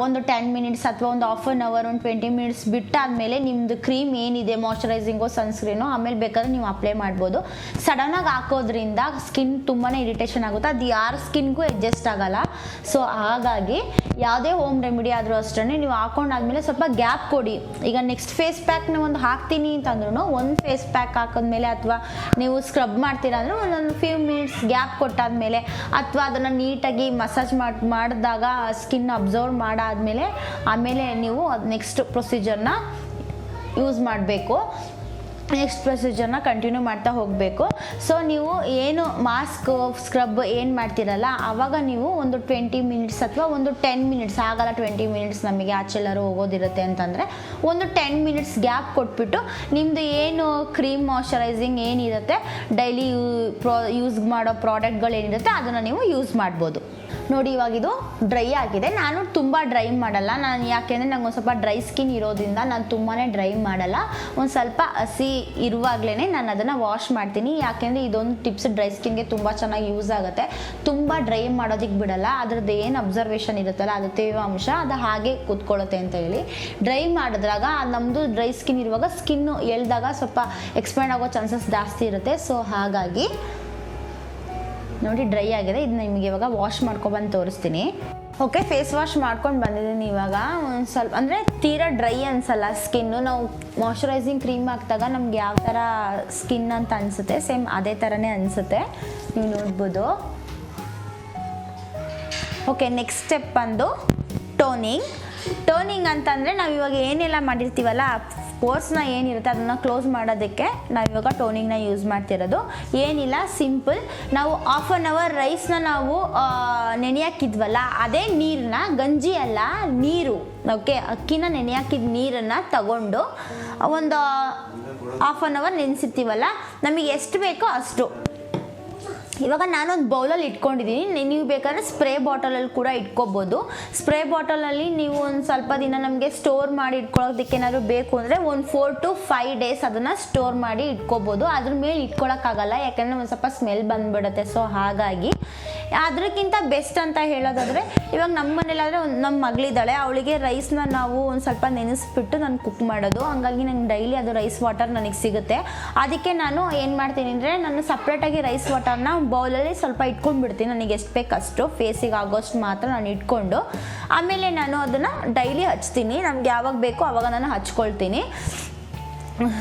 ಒಂದು 10 ಮಿನಿಟ್ಸ್ ಅಥವಾ ಒಂದು ಹಾಫ್ ಆನ್ ಅವರ್, ಒಂದು 20 ಮಿನಿಟ್ಸ್ ಬಿಟ್ಟಾದಮೇಲೆ ನಿಮ್ಮದು ಕ್ರೀಮ್ ಏನಿದೆ ಮಾಯ್ಶ್ಚರೈಸಿಂಗು ಸನ್ಸ್ಕ್ರೀನು ಆಮೇಲೆ ಬೇಕಾದ್ರೆ ನೀವು ಅಪ್ಲೈ ಮಾಡ್ಬೋದು. ಸಡನ್ನಾಗಿ ಹಾಕೋದ್ರಿಂದ ಸ್ಕಿನ್ ತುಂಬಾ ಇರಿಟೇಷನ್ ಆಗುತ್ತೆ, ಅದು ಯಾರ ಸ್ಕಿನ್ಗೂ ಅಡ್ಜಸ್ಟ್ ಆಗೋಲ್ಲ. ಸೊ ಹಾಗಾಗಿ ಯಾವುದೇ ಹೋಮ್ ರೆಮಿಡಿ ಆದರೂ ಅಷ್ಟೇ ನೀವು ಹಾಕೊಂಡಾದ್ಮೇಲೆ ಸ್ವಲ್ಪ ಗ್ಯಾಪ್ ಕೊಡಿ. ಈಗ ನೆಕ್ಸ್ಟ್ ಫೇಸ್ ಪ್ಯಾಕ್ನ ಒಂದು ಹಾಕ್ತೀನಿ ಅಂತಂದ್ರೂ ಒಂದು ಫೇಸ್ ಪ್ಯಾಕ್ ಹಾಕಿದ್ಮೇಲೆ ಅಥವಾ ನೀವು ಸ್ಕ್ರಬ್ ಮಾಡ್ತೀರಾ ಅಂದರೆ ಒಂದೊಂದು ಫ್ಯೂ ಮಿನಿಟ್ಸ್ ಗ್ಯಾಪ್ ಕೊಟ್ಟಾದಮೇಲೆ ಅಥವಾ ಅದನ್ನು ನೀಟಾಗಿ ಮಸಾಜ್ ಮಾಡಿದಾಗ ಸ್ಕಿನ್ ಅಬ್ಸರ್ವ್ ಮಾಡಾದ್ಮೇಲೆ ಆಮೇಲೆ ನೀವು ಅದು ನೆಕ್ಸ್ಟ್ ಪ್ರೊಸೀಜರ್ನ ಯೂಸ್ ಮಾಡಬೇಕು. ನೆಕ್ಸ್ಟ್ ಪ್ರೊಸೀಜರ್ನ ಕಂಟಿನ್ಯೂ ಮಾಡ್ತಾ ಹೋಗಬೇಕು. ಸೊ ನೀವು ಏನು ಮಾಸ್ಕ್ ಸ್ಕ್ರಬ್ ಏನು ಮಾಡ್ತೀರಲ್ಲ ಆವಾಗ ನೀವು ಒಂದು 20 ಮಿನಿಟ್ಸ್ ಅಥವಾ ಒಂದು 10 ಮಿನಿಟ್ಸ್, ಆಗಲ್ಲ 20 ಮಿನಿಟ್ಸ್ ನಮಗೆ ಆಚೆಲ್ಲರೂ ಹೋಗೋದಿರುತ್ತೆ ಅಂತಂದರೆ ಒಂದು 10 ಮಿನಿಟ್ಸ್ ಗ್ಯಾಪ್ ಕೊಟ್ಬಿಟ್ಟು ನಿಮ್ಮದು ಏನು ಕ್ರೀಮ್ ಮಾಯ್ಶ್ಚರೈಸಿಂಗ್ ಏನಿರುತ್ತೆ ಡೈಲಿ ಯೂಸ್ ಮಾಡೋ ಪ್ರಾಡಕ್ಟ್ಗಳು ಏನಿರುತ್ತೆ ಅದನ್ನು ನೀವು ಯೂಸ್ ಮಾಡ್ಬೋದು. ನೋಡಿ ಇವಾಗ ಇದು ಡ್ರೈ ಆಗಿದೆ. ನಾನು ತುಂಬ ಡ್ರೈ ಮಾಡಲ್ಲ, ನಾನು ಯಾಕೆಂದರೆ ನಂಗೆ ಒಂದು ಸ್ವಲ್ಪ ಡ್ರೈ ಸ್ಕಿನ್ ಇರೋದ್ರಿಂದ ನಾನು ತುಂಬಾ ಡ್ರೈ ಮಾಡಲ್ಲ. ಒಂದು ಸ್ವಲ್ಪ ಹಸಿ ಇರುವಾಗಲೇ ನಾನು ಅದನ್ನು ವಾಶ್ ಮಾಡ್ತೀನಿ. ಯಾಕೆಂದರೆ ಇದೊಂದು ಟಿಪ್ಸ್ ಡ್ರೈ ಸ್ಕಿನ್ಗೆ ತುಂಬ ಚೆನ್ನಾಗಿ ಯೂಸ್ ಆಗುತ್ತೆ. ತುಂಬ ಡ್ರೈ ಮಾಡೋದಕ್ಕೆ ಬಿಡಲ್ಲ, ಅದ್ರದ್ದು ಏನು ಅಬ್ಸರ್ವೇಷನ್ ಇರುತ್ತಲ್ಲ ಅದು ತೇವಾಂಶ ಅದು ಹಾಗೆ ಕೂತ್ಕೊಳ್ಳುತ್ತೆ ಅಂತ ಹೇಳಿ. ಡ್ರೈ ಮಾಡಿದ್ರಾಗ ನಮ್ಮದು ಡ್ರೈ ಸ್ಕಿನ್ ಇರುವಾಗ ಸ್ಕಿನ್ನು ಎಳ್ದಾಗ ಸ್ವಲ್ಪ ಎಕ್ಸ್ಪ್ಯಾಂಡ್ ಆಗೋ ಚಾನ್ಸಸ್ ಜಾಸ್ತಿ ಇರುತ್ತೆ. ಸೊ ಹಾಗಾಗಿ ನೋಡಿ ಡ್ರೈ ಆಗಿದೆ. ಇದು ನಿಮಗೆ ಇವಾಗ ವಾಶ್ ಮಾಡ್ಕೊಬಂದು ತೋರಿಸ್ತೀನಿ. ಓಕೆ. ಫೇಸ್ ವಾಶ್ ಮಾಡ್ಕೊಂಡು ಬಂದಿದ್ದೀನಿ. ಇವಾಗ ಒಂದು ಸ್ವಲ್ಪ ಅಂದರೆ ತೀರಾ ಡ್ರೈ ಅನಿಸಲ್ಲ ಸ್ಕಿನ್ನು. ನಾವು ಮಾಯ್ಶ್ಚರೈಸಿಂಗ್ ಕ್ರೀಮ್ ಹಾಕಿದಾಗ ನಮ್ಗೆ ಯಾವ ಥರ ಸ್ಕಿನ್ ಅಂತ ಅನಿಸುತ್ತೆ ಸೇಮ್ ಅದೇ ಥರನೇ ಅನಿಸುತ್ತೆ, ನೀವು ನೋಡ್ಬೋದು. ಓಕೆ. ನೆಕ್ಸ್ಟ್ ಸ್ಟೆಪ್ ಬಂದು ಟೋನಿಂಗ್ ಅಂತಂದರೆ ನಾವು ಇವಾಗ ಏನೆಲ್ಲ ಮಾಡಿರ್ತೀವಲ್ಲ ಪೋರ್ಸ್ನ ಏನಿರುತ್ತೆ ಅದನ್ನು ಕ್ಲೋಸ್ ಮಾಡೋದಕ್ಕೆ ನಾವಿವಾಗ ಟೋನಿಂಗ್ನ ಯೂಸ್ ಮಾಡ್ತಿರೋದು. ಏನಿಲ್ಲ, ಸಿಂಪಲ್. ನಾವು ಹಾಫ್ ಆನ್ ಅವರ್ ರೈಸ್ನ ನಾವು ನೆನೆಯಾಕಿದ್ವಲ್ಲ ಅದೇ ನೀರನ್ನ, ಗಂಜಿ ಅಲ್ಲ ನೀರು, ಓಕೆ, ಅಕ್ಕಿನ ನೆನೆಯಾಕಿದ ನೀರನ್ನು ತಗೊಂಡು ಒಂದು ಹಾಫ್ ಆನ್ ಅವರ್ ನೆನೆಸಿರ್ತೀವಲ್ಲ, ನಮಗೆ ಎಷ್ಟು ಬೇಕೋ ಅಷ್ಟು. ಇವಾಗ ನಾನೊಂದು ಬೌಲಲ್ಲಿ ಇಟ್ಕೊಂಡಿದ್ದೀನಿ, ನೀವು ಬೇಕಾದ್ರೆ ಸ್ಪ್ರೇ ಬಾಟಲಲ್ಲಿ ಕೂಡ ಇಟ್ಕೋಬೋದು. ಸ್ಪ್ರೇ ಬಾಟಲಲ್ಲಿ ನೀವು ಒಂದು ಸ್ವಲ್ಪ ದಿನ ನಮಗೆ ಸ್ಟೋರ್ ಮಾಡಿ ಇಟ್ಕೊಳ್ಳೋದಕ್ಕೆ ಏನಾದರೂ ಬೇಕು ಅಂದರೆ ಒಂದು 4 to 5 ಡೇಸ್ ಅದನ್ನು ಸ್ಟೋರ್ ಮಾಡಿ ಇಟ್ಕೋಬೋದು. ಅದ್ರ ಮೇಲೆ ಇಟ್ಕೊಳ್ಳೋಕ್ಕಾಗಲ್ಲ, ಯಾಕೆಂದರೆ ಒಂದು ಸ್ವಲ್ಪ ಸ್ಮೆಲ್ ಬಂದುಬಿಡುತ್ತೆ. ಸೊ ಹಾಗಾಗಿ ಅದಕ್ಕಿಂತ ಬೆಸ್ಟ್ ಅಂತ ಹೇಳೋದಾದರೆ ಇವಾಗ ನಮ್ಮ ಮನೇಲಾದರೆ ನಮ್ಮ ಮಗಳಿದ್ದಾಳೆ, ಅವಳಿಗೆ ರೈಸ್ನ ನಾವು ಒಂದು ಸ್ವಲ್ಪ ನೆನೆಸ್ಬಿಟ್ಟು ನಾನು ಕುಕ್ ಮಾಡೋದು, ಹಂಗಾಗಿ ನಂಗೆ ಡೈಲಿ ಅದು ರೈಸ್ ವಾಟರ್ ನನಗೆ ಸಿಗುತ್ತೆ. ಅದಕ್ಕೆ ನಾನು ಏನು ಮಾಡ್ತೀನಿ ಅಂದರೆ ನಾನು ಸಪ್ರೇಟಾಗಿ ರೈಸ್ ವಾಟರ್ನ ಬೌಲಲ್ಲಿ ಸ್ವಲ್ಪ ಇಟ್ಕೊಂಡ್ಬಿಡ್ತೀನಿ, ನನಗೆ ಎಷ್ಟು ಬೇಕು ಅಷ್ಟು ಫೇಸಿಗೆ ಆಗೋಷ್ಟು ಮಾತ್ರ ನಾನು ಇಟ್ಕೊಂಡು ಆಮೇಲೆ ನಾನು ಅದನ್ನು ಡೈಲಿ ಹಚ್ತೀನಿ. ನಮ್ಗೆ ಯಾವಾಗ ಬೇಕೋ ಆವಾಗ ನಾನು ಹಚ್ಕೊಳ್ತೀನಿ.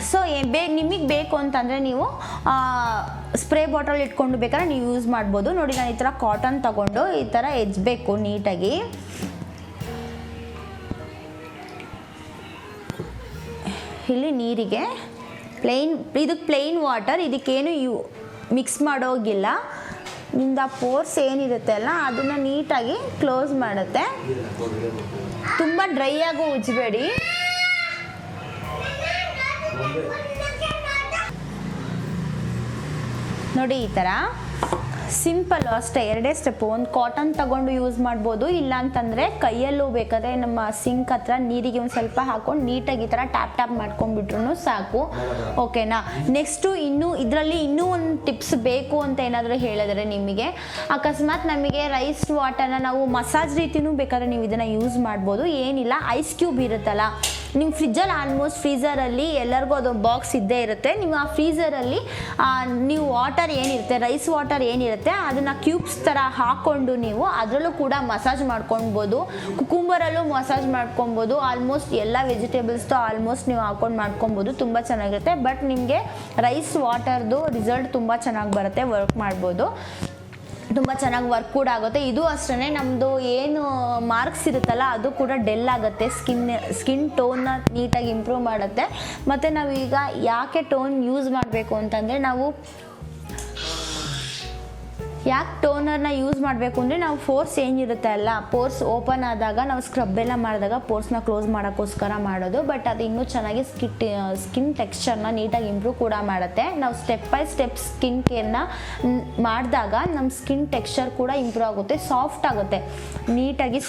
ಸೊ ನಿಮಗೆ ಬೇಕು ಅಂತಂದರೆ ನೀವು ಸ್ಪ್ರೇ ಬಾಟಲ್ ಇಟ್ಕೊಂಡು ಬೇಕಾದ್ರೆ ನೀವು ಯೂಸ್ ಮಾಡ್ಬೋದು. ನೋಡಿ ನಾನು ಈ ಥರ ಕಾಟನ್ ತಗೊಂಡು ಈ ಥರ ಹೆಜ್ಬೇಕು ನೀಟಾಗಿ. ಇಲ್ಲಿ ನೀರಿಗೆ ಇದಕ್ಕೆ ಪ್ಲೇನ್ ವಾಟರ್, ಇದಕ್ಕೇನು ಮಿಕ್ಸ್ ಮಾಡೋಗಿಲ್ಲ. ನಿಮ್ದು ಆ ಪೋರ್ಸ್ ಏನಿರುತ್ತೆ ಅಲ್ಲ ಅದನ್ನು ನೀಟಾಗಿ ಕ್ಲೋಸ್ ಮಾಡುತ್ತೆ. ತುಂಬ ಡ್ರೈ ಆಗೋ ಉಜ್ಬೇಡಿ. ನೋಡಿ ಈ ಥರ ಸಿಂಪಲ್ಲು ಅಷ್ಟೇ, 2 ಸ್ಟೆಪ್ಪು. ಒಂದು ಕಾಟನ್ ತಗೊಂಡು ಯೂಸ್ ಮಾಡ್ಬೋದು, ಇಲ್ಲ ಅಂತಂದರೆ ಕೈಯಲ್ಲೂ ಬೇಕಾದರೆ ನಮ್ಮ ಸಿಂಕ್ ಹತ್ರ ನೀರಿಗೆ ಒಂದು ಸ್ವಲ್ಪ ಹಾಕ್ಕೊಂಡು ನೀಟಾಗಿ ಈ ಥರ ಟ್ಯಾಪ್ ಮಾಡ್ಕೊಂಡ್ಬಿಟ್ರು ಸಾಕು. ಓಕೆನಾ. ನೆಕ್ಸ್ಟು ಇದರಲ್ಲಿ ಇನ್ನೂ ಒಂದು ಟಿಪ್ಸ್ ಬೇಕು ಅಂತ ಏನಾದರೂ ಹೇಳಿದ್ರೆ ನಿಮಗೆ, ಅಕಸ್ಮಾತ್ ನಮಗೆ ರೈಸ್ ವಾಟರ್ನ ನಾವು ಮಸಾಜ್ ರೀತಿಯೂ ಬೇಕಾದ್ರೆ ನೀವು ಇದನ್ನು ಯೂಸ್ ಮಾಡ್ಬೋದು. ಏನಿಲ್ಲ, ಐಸ್ ಕ್ಯೂಬ್ ಇರುತ್ತಲ್ಲ ನಿಮ್ಮ ಫ್ರಿಜ್ಜಲ್ಲಿ, ಆಲ್ಮೋಸ್ಟ್ ಫ್ರೀಝರಲ್ಲಿ ಎಲ್ಲರಿಗೂ ಅದು ಬಾಕ್ಸ್ ಇದ್ದೇ ಇರುತ್ತೆ. ನೀವು ಆ ಫ್ರೀಝರಲ್ಲಿ ನೀವು ವಾಟರ್ ಏನಿರುತ್ತೆ, ರೈಸ್ ವಾಟರ್ ಏನಿರುತ್ತೆ ಅದನ್ನು ಕ್ಯೂಬ್ಸ್ ಥರ ಹಾಕ್ಕೊಂಡು ನೀವು ಅದರಲ್ಲೂ ಕೂಡ ಮಸಾಜ್ ಮಾಡ್ಕೊಳ್ಬೋದು. ಕುಕುಂಬರಲ್ಲೂ ಮಸಾಜ್ ಮಾಡ್ಕೊಬೋದು. ಆಲ್ಮೋಸ್ಟ್ ಎಲ್ಲ ವೆಜಿಟೇಬಲ್ಸ್ದು ಆಲ್ಮೋಸ್ಟ್ ನೀವು ಹಾಕ್ಕೊಂಡು ಮಾಡ್ಕೊಬೋದು, ತುಂಬ ಚೆನ್ನಾಗಿರುತ್ತೆ. ಬಟ್ ನಿಮಗೆ ರೈಸ್ ವಾಟರ್ದು ರಿಸಲ್ಟ್ ತುಂಬ ಚೆನ್ನಾಗಿ ಬರುತ್ತೆ, ವರ್ಕ್ ಮಾಡ್ಬೋದು, ತುಂಬ ಚೆನ್ನಾಗಿ ವರ್ಕ್ ಕೂಡ ಆಗುತ್ತೆ. ಇದು ಅಷ್ಟೇ, ನಮ್ಮದು ಏನು ಮಾರ್ಕ್ಸ್ ಇರುತ್ತಲ್ಲ ಅದು ಕೂಡ ಡೆಲ್ ಆಗುತ್ತೆ, ಸ್ಕಿನ್ ಟೋನ್ನ ನೀಟಾಗಿ ಇಂಪ್ರೂವ್ ಮಾಡುತ್ತೆ. ಮತ್ತು ನಾವೀಗ ಯಾಕೆ ಟೋನ್ ಯೂಸ್ ಮಾಡಬೇಕು ಅಂತಂದರೆ, ಯಾಕೆ ಟೋನರ್ನ ಯೂಸ್ ಮಾಡಬೇಕು ಅಂದರೆ, ನಾವು ಪೋರ್ಸ್ ಏನಿರುತ್ತೆ ಅಲ್ಲ, ಪೋರ್ಸ್ ಓಪನ್ ಆದಾಗ ನಾವು ಸ್ಕ್ರಬ್ ಎಲ್ಲ ಮಾಡಿದಾಗ ಪೋರ್ಸ್ನ ಕ್ಲೋಸ್ ಮಾಡೋಕ್ಕೋಸ್ಕರ ಮಾಡೋದು. ಬಟ್ ಅದು ಇನ್ನೂ ಚೆನ್ನಾಗಿ ಸ್ಕಿನ್ ಟೆಕ್ಸ್ಚರ್ನ ನೀಟಾಗಿ ಇಂಪ್ರೂವ್ ಕೂಡ ಮಾಡುತ್ತೆ. ನಾವು ಸ್ಟೆಪ್ ಬೈ ಸ್ಟೆಪ್ ಸ್ಕಿನ್ ಕೇರ್ನ ಮಾಡಿದಾಗ ನಮ್ಮ ಸ್ಕಿನ್ ಟೆಕ್ಸ್ಚರ್ ಕೂಡ ಇಂಪ್ರೂವ್ ಆಗುತ್ತೆ, ಸಾಫ್ಟ್ ಆಗುತ್ತೆ, ನೀಟಾಗಿ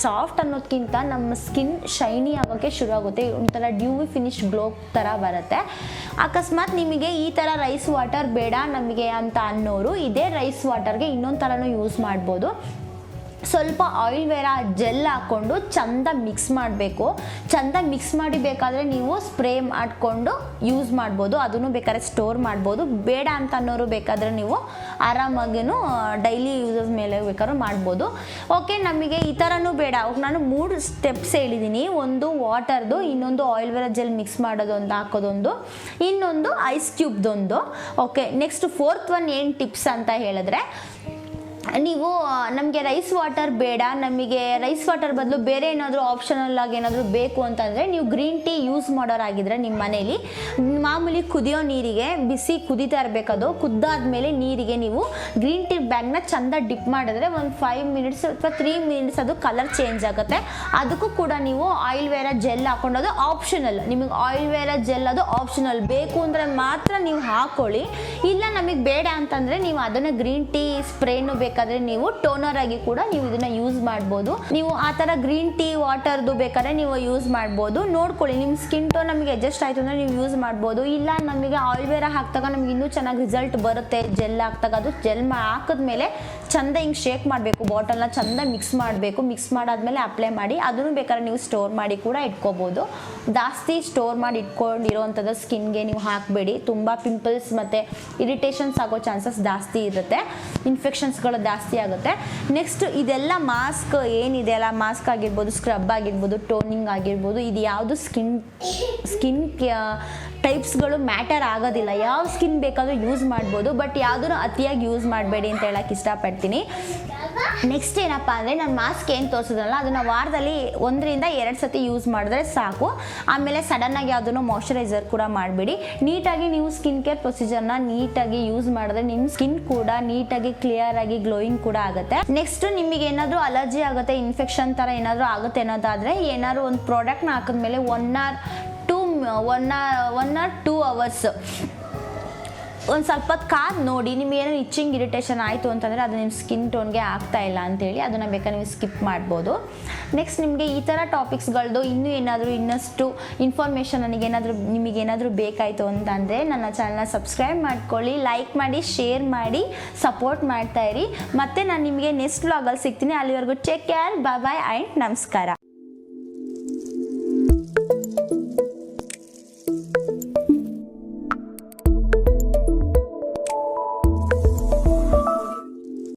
ಸಾಫ್ಟ್ ಅನ್ನೋದಕ್ಕಿಂತ ನಮ್ಮ ಸ್ಕಿನ್ ಶೈನಿ ಆಗೋಕ್ಕೆ ಶುರು ಆಗುತ್ತೆ. ಒಂಥರ ಡ್ಯೂವಿ ಫಿನಿಶ್ ಗ್ಲೋ ಥರ ಬರುತ್ತೆ. ಅಕಸ್ಮಾತ್ ನಿಮಗೆ ಈ ಥರ ರೈಸ್ ವಾಟರ್ ಬೇಡ ನಮಗೆ ಅಂತ ಅನ್ನೋರು ಇದೇ ರೈಸ್ ವಾಟರ್ಗೆ ಇನ್ನೊಂದು ಥರನೂ ಯೂಸ್ ಮಾಡ್ಬೋದು. ಸ್ವಲ್ಪ ಆಯಿಲ್ ವೇರಾ ಜೆಲ್ ಹಾಕ್ಕೊಂಡು ಚಂದ ಮಿಕ್ಸ್ ಮಾಡಬೇಕು. ಚಂದ ಮಿಕ್ಸ್ ಮಾಡಿ ಬೇಕಾದರೆ ನೀವು ಸ್ಪ್ರೇ ಮಾಡಿಕೊಂಡು ಯೂಸ್ ಮಾಡ್ಬೋದು, ಅದನ್ನು ಬೇಕಾದ್ರೆ ಸ್ಟೋರ್ ಮಾಡ್ಬೋದು. ಬೇಡ ಅಂತ ಅನ್ನೋರು ಬೇಕಾದರೆ ನೀವು ಆರಾಮಾಗಿನೂ ಡೈಲಿ ಯೂಸಸ್ ಮೇಲೆ ಬೇಕಾದ್ರೂ ಮಾಡ್ಬೋದು. ಓಕೆ, ನಮಗೆ ಈ ಥರನೂ ಬೇಡ, ನಾನು 3 ಸ್ಟೆಪ್ಸ್ ಹೇಳಿದ್ದೀನಿ. ಒಂದು ವಾಟರ್ದು, ಇನ್ನೊಂದು ಆಯಿಲ್ ವೇರಾ ಜೆಲ್ ಮಿಕ್ಸ್ ಮಾಡೋದು ಒಂದು ಹಾಕೋದೊಂದು, ಇನ್ನೊಂದು ಐಸ್ ಕ್ಯೂಬ್ದೊಂದು. ಓಕೆ, ನೆಕ್ಸ್ಟ್ 4th ಒನ್ ಏನು ಟಿಪ್ಸ್ ಅಂತ ಹೇಳಿದ್ರೆ, ನೀವು ನಮಗೆ ರೈಸ್ ವಾಟರ್ ಬೇಡ, ನಮಗೆ ರೈಸ್ ವಾಟರ್ ಬದಲು ಬೇರೆ ಏನಾದರೂ ಆಪ್ಷನಲ್ ಆಗಿ ಏನಾದರೂ ಬೇಕು ಅಂತಂದರೆ, ನೀವು ಗ್ರೀನ್ ಟೀ ಯೂಸ್ ಮಾಡೋರಾಗಿದ್ದರೆ ನಿಮ್ಮ ಮನೇಲಿ ಮಾಮೂಲಿ ಕುದಿಯೋ ನೀರಿಗೆ ಬಿಸಿ ಕುದೀತಾ ಇರಬೇಕದು, ಕುದ್ದಾದ್ಮೇಲೆ ನೀರಿಗೆ ನೀವು ಗ್ರೀನ್ ಟೀ ಬ್ಯಾಗ್ನ ಚಂದ ಡಿಪ್ ಮಾಡಿದ್ರೆ ಒಂದು 5 ಮಿನಿಟ್ಸ್ ಅಥವಾ 3 ಮಿನಿಟ್ಸ್ ಅದು ಕಲರ್ ಚೇಂಜ್ ಆಗುತ್ತೆ. ಅದಕ್ಕೂ ಕೂಡ ನೀವು ಆಯಿಲ್ ವೇರಾ ಜೆಲ್ ಹಾಕೊಂಡೋದು ಆಪ್ಷನಲ್. ನಿಮಗೆ ಆಯಿಲ್ ವೇರಾ ಜೆಲ್ ಅದು ಆಪ್ಷನಲ್, ಬೇಕು ಅಂದರೆ ಮಾತ್ರ ನೀವು ಹಾಕ್ಕೊಳ್ಳಿ. ಇಲ್ಲ ನಮಗೆ ಬೇಡ ಅಂತಂದರೆ ನೀವು ಅದನ್ನು ಗ್ರೀನ್ ಟೀ ಸ್ಪ್ರೇನು ಬೇಕಾದ್ರೆ ನೀವು ಟೋನರ್ ಆಗಿ ಕೂಡ ನೀವು ಇದನ್ನ ಯೂಸ್ ಮಾಡ್ಬೋದು. ನೀವು ಆ ಥರ ಗ್ರೀನ್ ಟೀ ವಾಟರ್ದು ಬೇಕಾದ್ರೆ ನೀವು ಯೂಸ್ ಮಾಡ್ಬೋದು. ನೋಡ್ಕೊಳ್ಳಿ, ನಿಮ್ಮ ಸ್ಕಿನ್ ಟೋನ್ ನಮಗೆ ಅಡ್ಜಸ್ಟ್ ಆಯಿತು ಅಂದರೆ ನೀವು ಯೂಸ್ ಮಾಡ್ಬೋದು. ಇಲ್ಲ ನಮಗೆ ಆಯಿಲ್ ವೇರಾ ಹಾಕಿದಾಗ ನಮ್ಗೆ ಇನ್ನೂ ಚೆನ್ನಾಗಿ ರಿಸಲ್ಟ್ ಬರುತ್ತೆ ಜೆಲ್ ಹಾಕಿದಾಗ, ಅದು ಜೆಲ್ ಹಾಕಿದ್ಮೇಲೆ ಚಂದ ಹಿಂಗೆ ಶೇಕ್ ಮಾಡಬೇಕು, ಬಾಟಲ್ನ ಚಂದ ಮಿಕ್ಸ್ ಮಾಡಬೇಕು. ಮಿಕ್ಸ್ ಮಾಡಾದ್ಮೇಲೆ ಅಪ್ಲೈ ಮಾಡಿ, ಅದನ್ನು ಬೇಕಾದ್ರೆ ನೀವು ಸ್ಟೋರ್ ಮಾಡಿ ಕೂಡ ಇಟ್ಕೋಬೋದು. ಜಾಸ್ತಿ ಸ್ಟೋರ್ ಮಾಡಿ ಇಟ್ಕೊಂಡಿರೋವಂಥದ್ದು ಸ್ಕಿನ್ಗೆ ನೀವು ಹಾಕಬೇಡಿ, ತುಂಬ ಪಿಂಪಲ್ಸ್ ಮತ್ತು ಇರಿಟೇಷನ್ಸ್ ಆಗೋ ಚಾನ್ಸಸ್ ಜಾಸ್ತಿ ಇರುತ್ತೆ, ಇನ್ಫೆಕ್ಷನ್ಸ್ಗಳು ಜಾಸ್ತಿ ಆಗುತ್ತೆ. ನೆಕ್ಸ್ಟ್ ಇದೆಲ್ಲ ಮಾಸ್ಕ್ ಏನಿದೆ ಅಲ್ಲ, ಮಾಸ್ಕ್ ಆಗಿರ್ಬೋದು, ಸ್ಕ್ರಬ್ ಆಗಿರ್ಬೋದು, ಟೋನಿಂಗ್ ಆಗಿರ್ಬೋದು, ಇದು ಯಾವುದು ಸ್ಕಿನ್ ಟೈಪ್ಸ್ಗಳು ಮ್ಯಾಟರ್ ಆಗೋದಿಲ್ಲ. ಯಾವ ಸ್ಕಿನ್ ಬೇಕಾದರೂ ಯೂಸ್ ಮಾಡ್ಬೋದು, ಬಟ್ ಯಾವುದೂ ಅತಿಯಾಗಿ ಯೂಸ್ ಮಾಡಬೇಡಿ ಅಂತ ಹೇಳಕ್ಕೆ ಇಷ್ಟಪಡ್ತೀನಿ. ನೆಕ್ಸ್ಟ್ ಏನಪ್ಪ ಅಂದರೆ, ನಾನು ಮಾಸ್ಕ್ ಏನು ತೋರಿಸಿದ್ರಲ್ಲ ಅದನ್ನು ವಾರದಲ್ಲಿ 1ರಿಂದ 2 ಸತಿ ಯೂಸ್ ಮಾಡಿದ್ರೆ ಸಾಕು. ಆಮೇಲೆ ಸಡನ್ನಾಗಿ ಯಾವುದನ್ನು ಮಾಯ್ಶ್ಚರೈಸರ್ ಕೂಡ ಮಾಡಬೇಡಿ. ನೀಟಾಗಿ ನೀವು ಸ್ಕಿನ್ ಕೇರ್ ಪ್ರೊಸೀಜರ್ನ ನೀಟಾಗಿ ಯೂಸ್ ಮಾಡಿದ್ರೆ ನಿಮ್ಮ ಸ್ಕಿನ್ ಕೂಡ ನೀಟಾಗಿ ಕ್ಲಿಯರ್ ಆಗಿ ಗ್ಲೋಯಿಂಗ್ ಕೂಡ ಆಗುತ್ತೆ. ನೆಕ್ಸ್ಟ್ ನಿಮಗೆ ಏನಾದರೂ ಅಲರ್ಜಿ ಆಗುತ್ತೆ, ಇನ್ಫೆಕ್ಷನ್ ಥರ ಏನಾದರೂ ಆಗುತ್ತೆ ಅನ್ನೋದಾದರೆ, ಏನಾದ್ರು ಒಂದು ಪ್ರಾಡಕ್ಟ್ನ ಹಾಕಿದ್ಮೇಲೆ 1 or 2 hours ಒಂದು ಸ್ವಲ್ಪ ಕಾದು ನೋಡಿ, ನಿಮ್ಗೆ ಏನೋ ಇಚ್ಚಿಂಗ್ ಇರಿಟೇಷನ್ ಆಯಿತು ಅಂತಂದರೆ ಅದು ನಿಮ್ಮ ಸ್ಕಿನ್ ಟೋನ್ಗೆ ಆಗ್ತಾ ಇಲ್ಲ ಅಂತೇಳಿ ಅದನ್ನು ಬೇಕಾದ್ರೆ ನೀವು ಸ್ಕಿಪ್ ಮಾಡ್ಬೋದು. ನೆಕ್ಸ್ಟ್ ನಿಮಗೆ ಈ ಥರ ಟಾಪಿಕ್ಸ್ಗಳದ್ದು ಇನ್ನಷ್ಟು ಇನ್ಫಾರ್ಮೇಷನ್ ನಿಮಗೇನಾದರೂ ಬೇಕಾಯಿತು ಅಂತಂದರೆ ನನ್ನ ಚಾನಲ್ನ ಸಬ್ಸ್ಕ್ರೈಬ್ ಮಾಡ್ಕೊಳ್ಳಿ, ಲೈಕ್ ಮಾಡಿ, ಶೇರ್ ಮಾಡಿ, ಸಪೋರ್ಟ್ ಮಾಡ್ತಾಯಿರಿ. ಮತ್ತು ನಾನು ನಿಮಗೆ ನೆಕ್ಸ್ಟ್ ವ್ಲಾಗಲ್ಲಿ ಸಿಗ್ತೀನಿ. ಅಲ್ಲಿವರೆಗೂ ಟೇಕ್ ಕೇರ್, ಬಾಯ್ ಆ್ಯಂಡ್ ನಮಸ್ಕಾರ.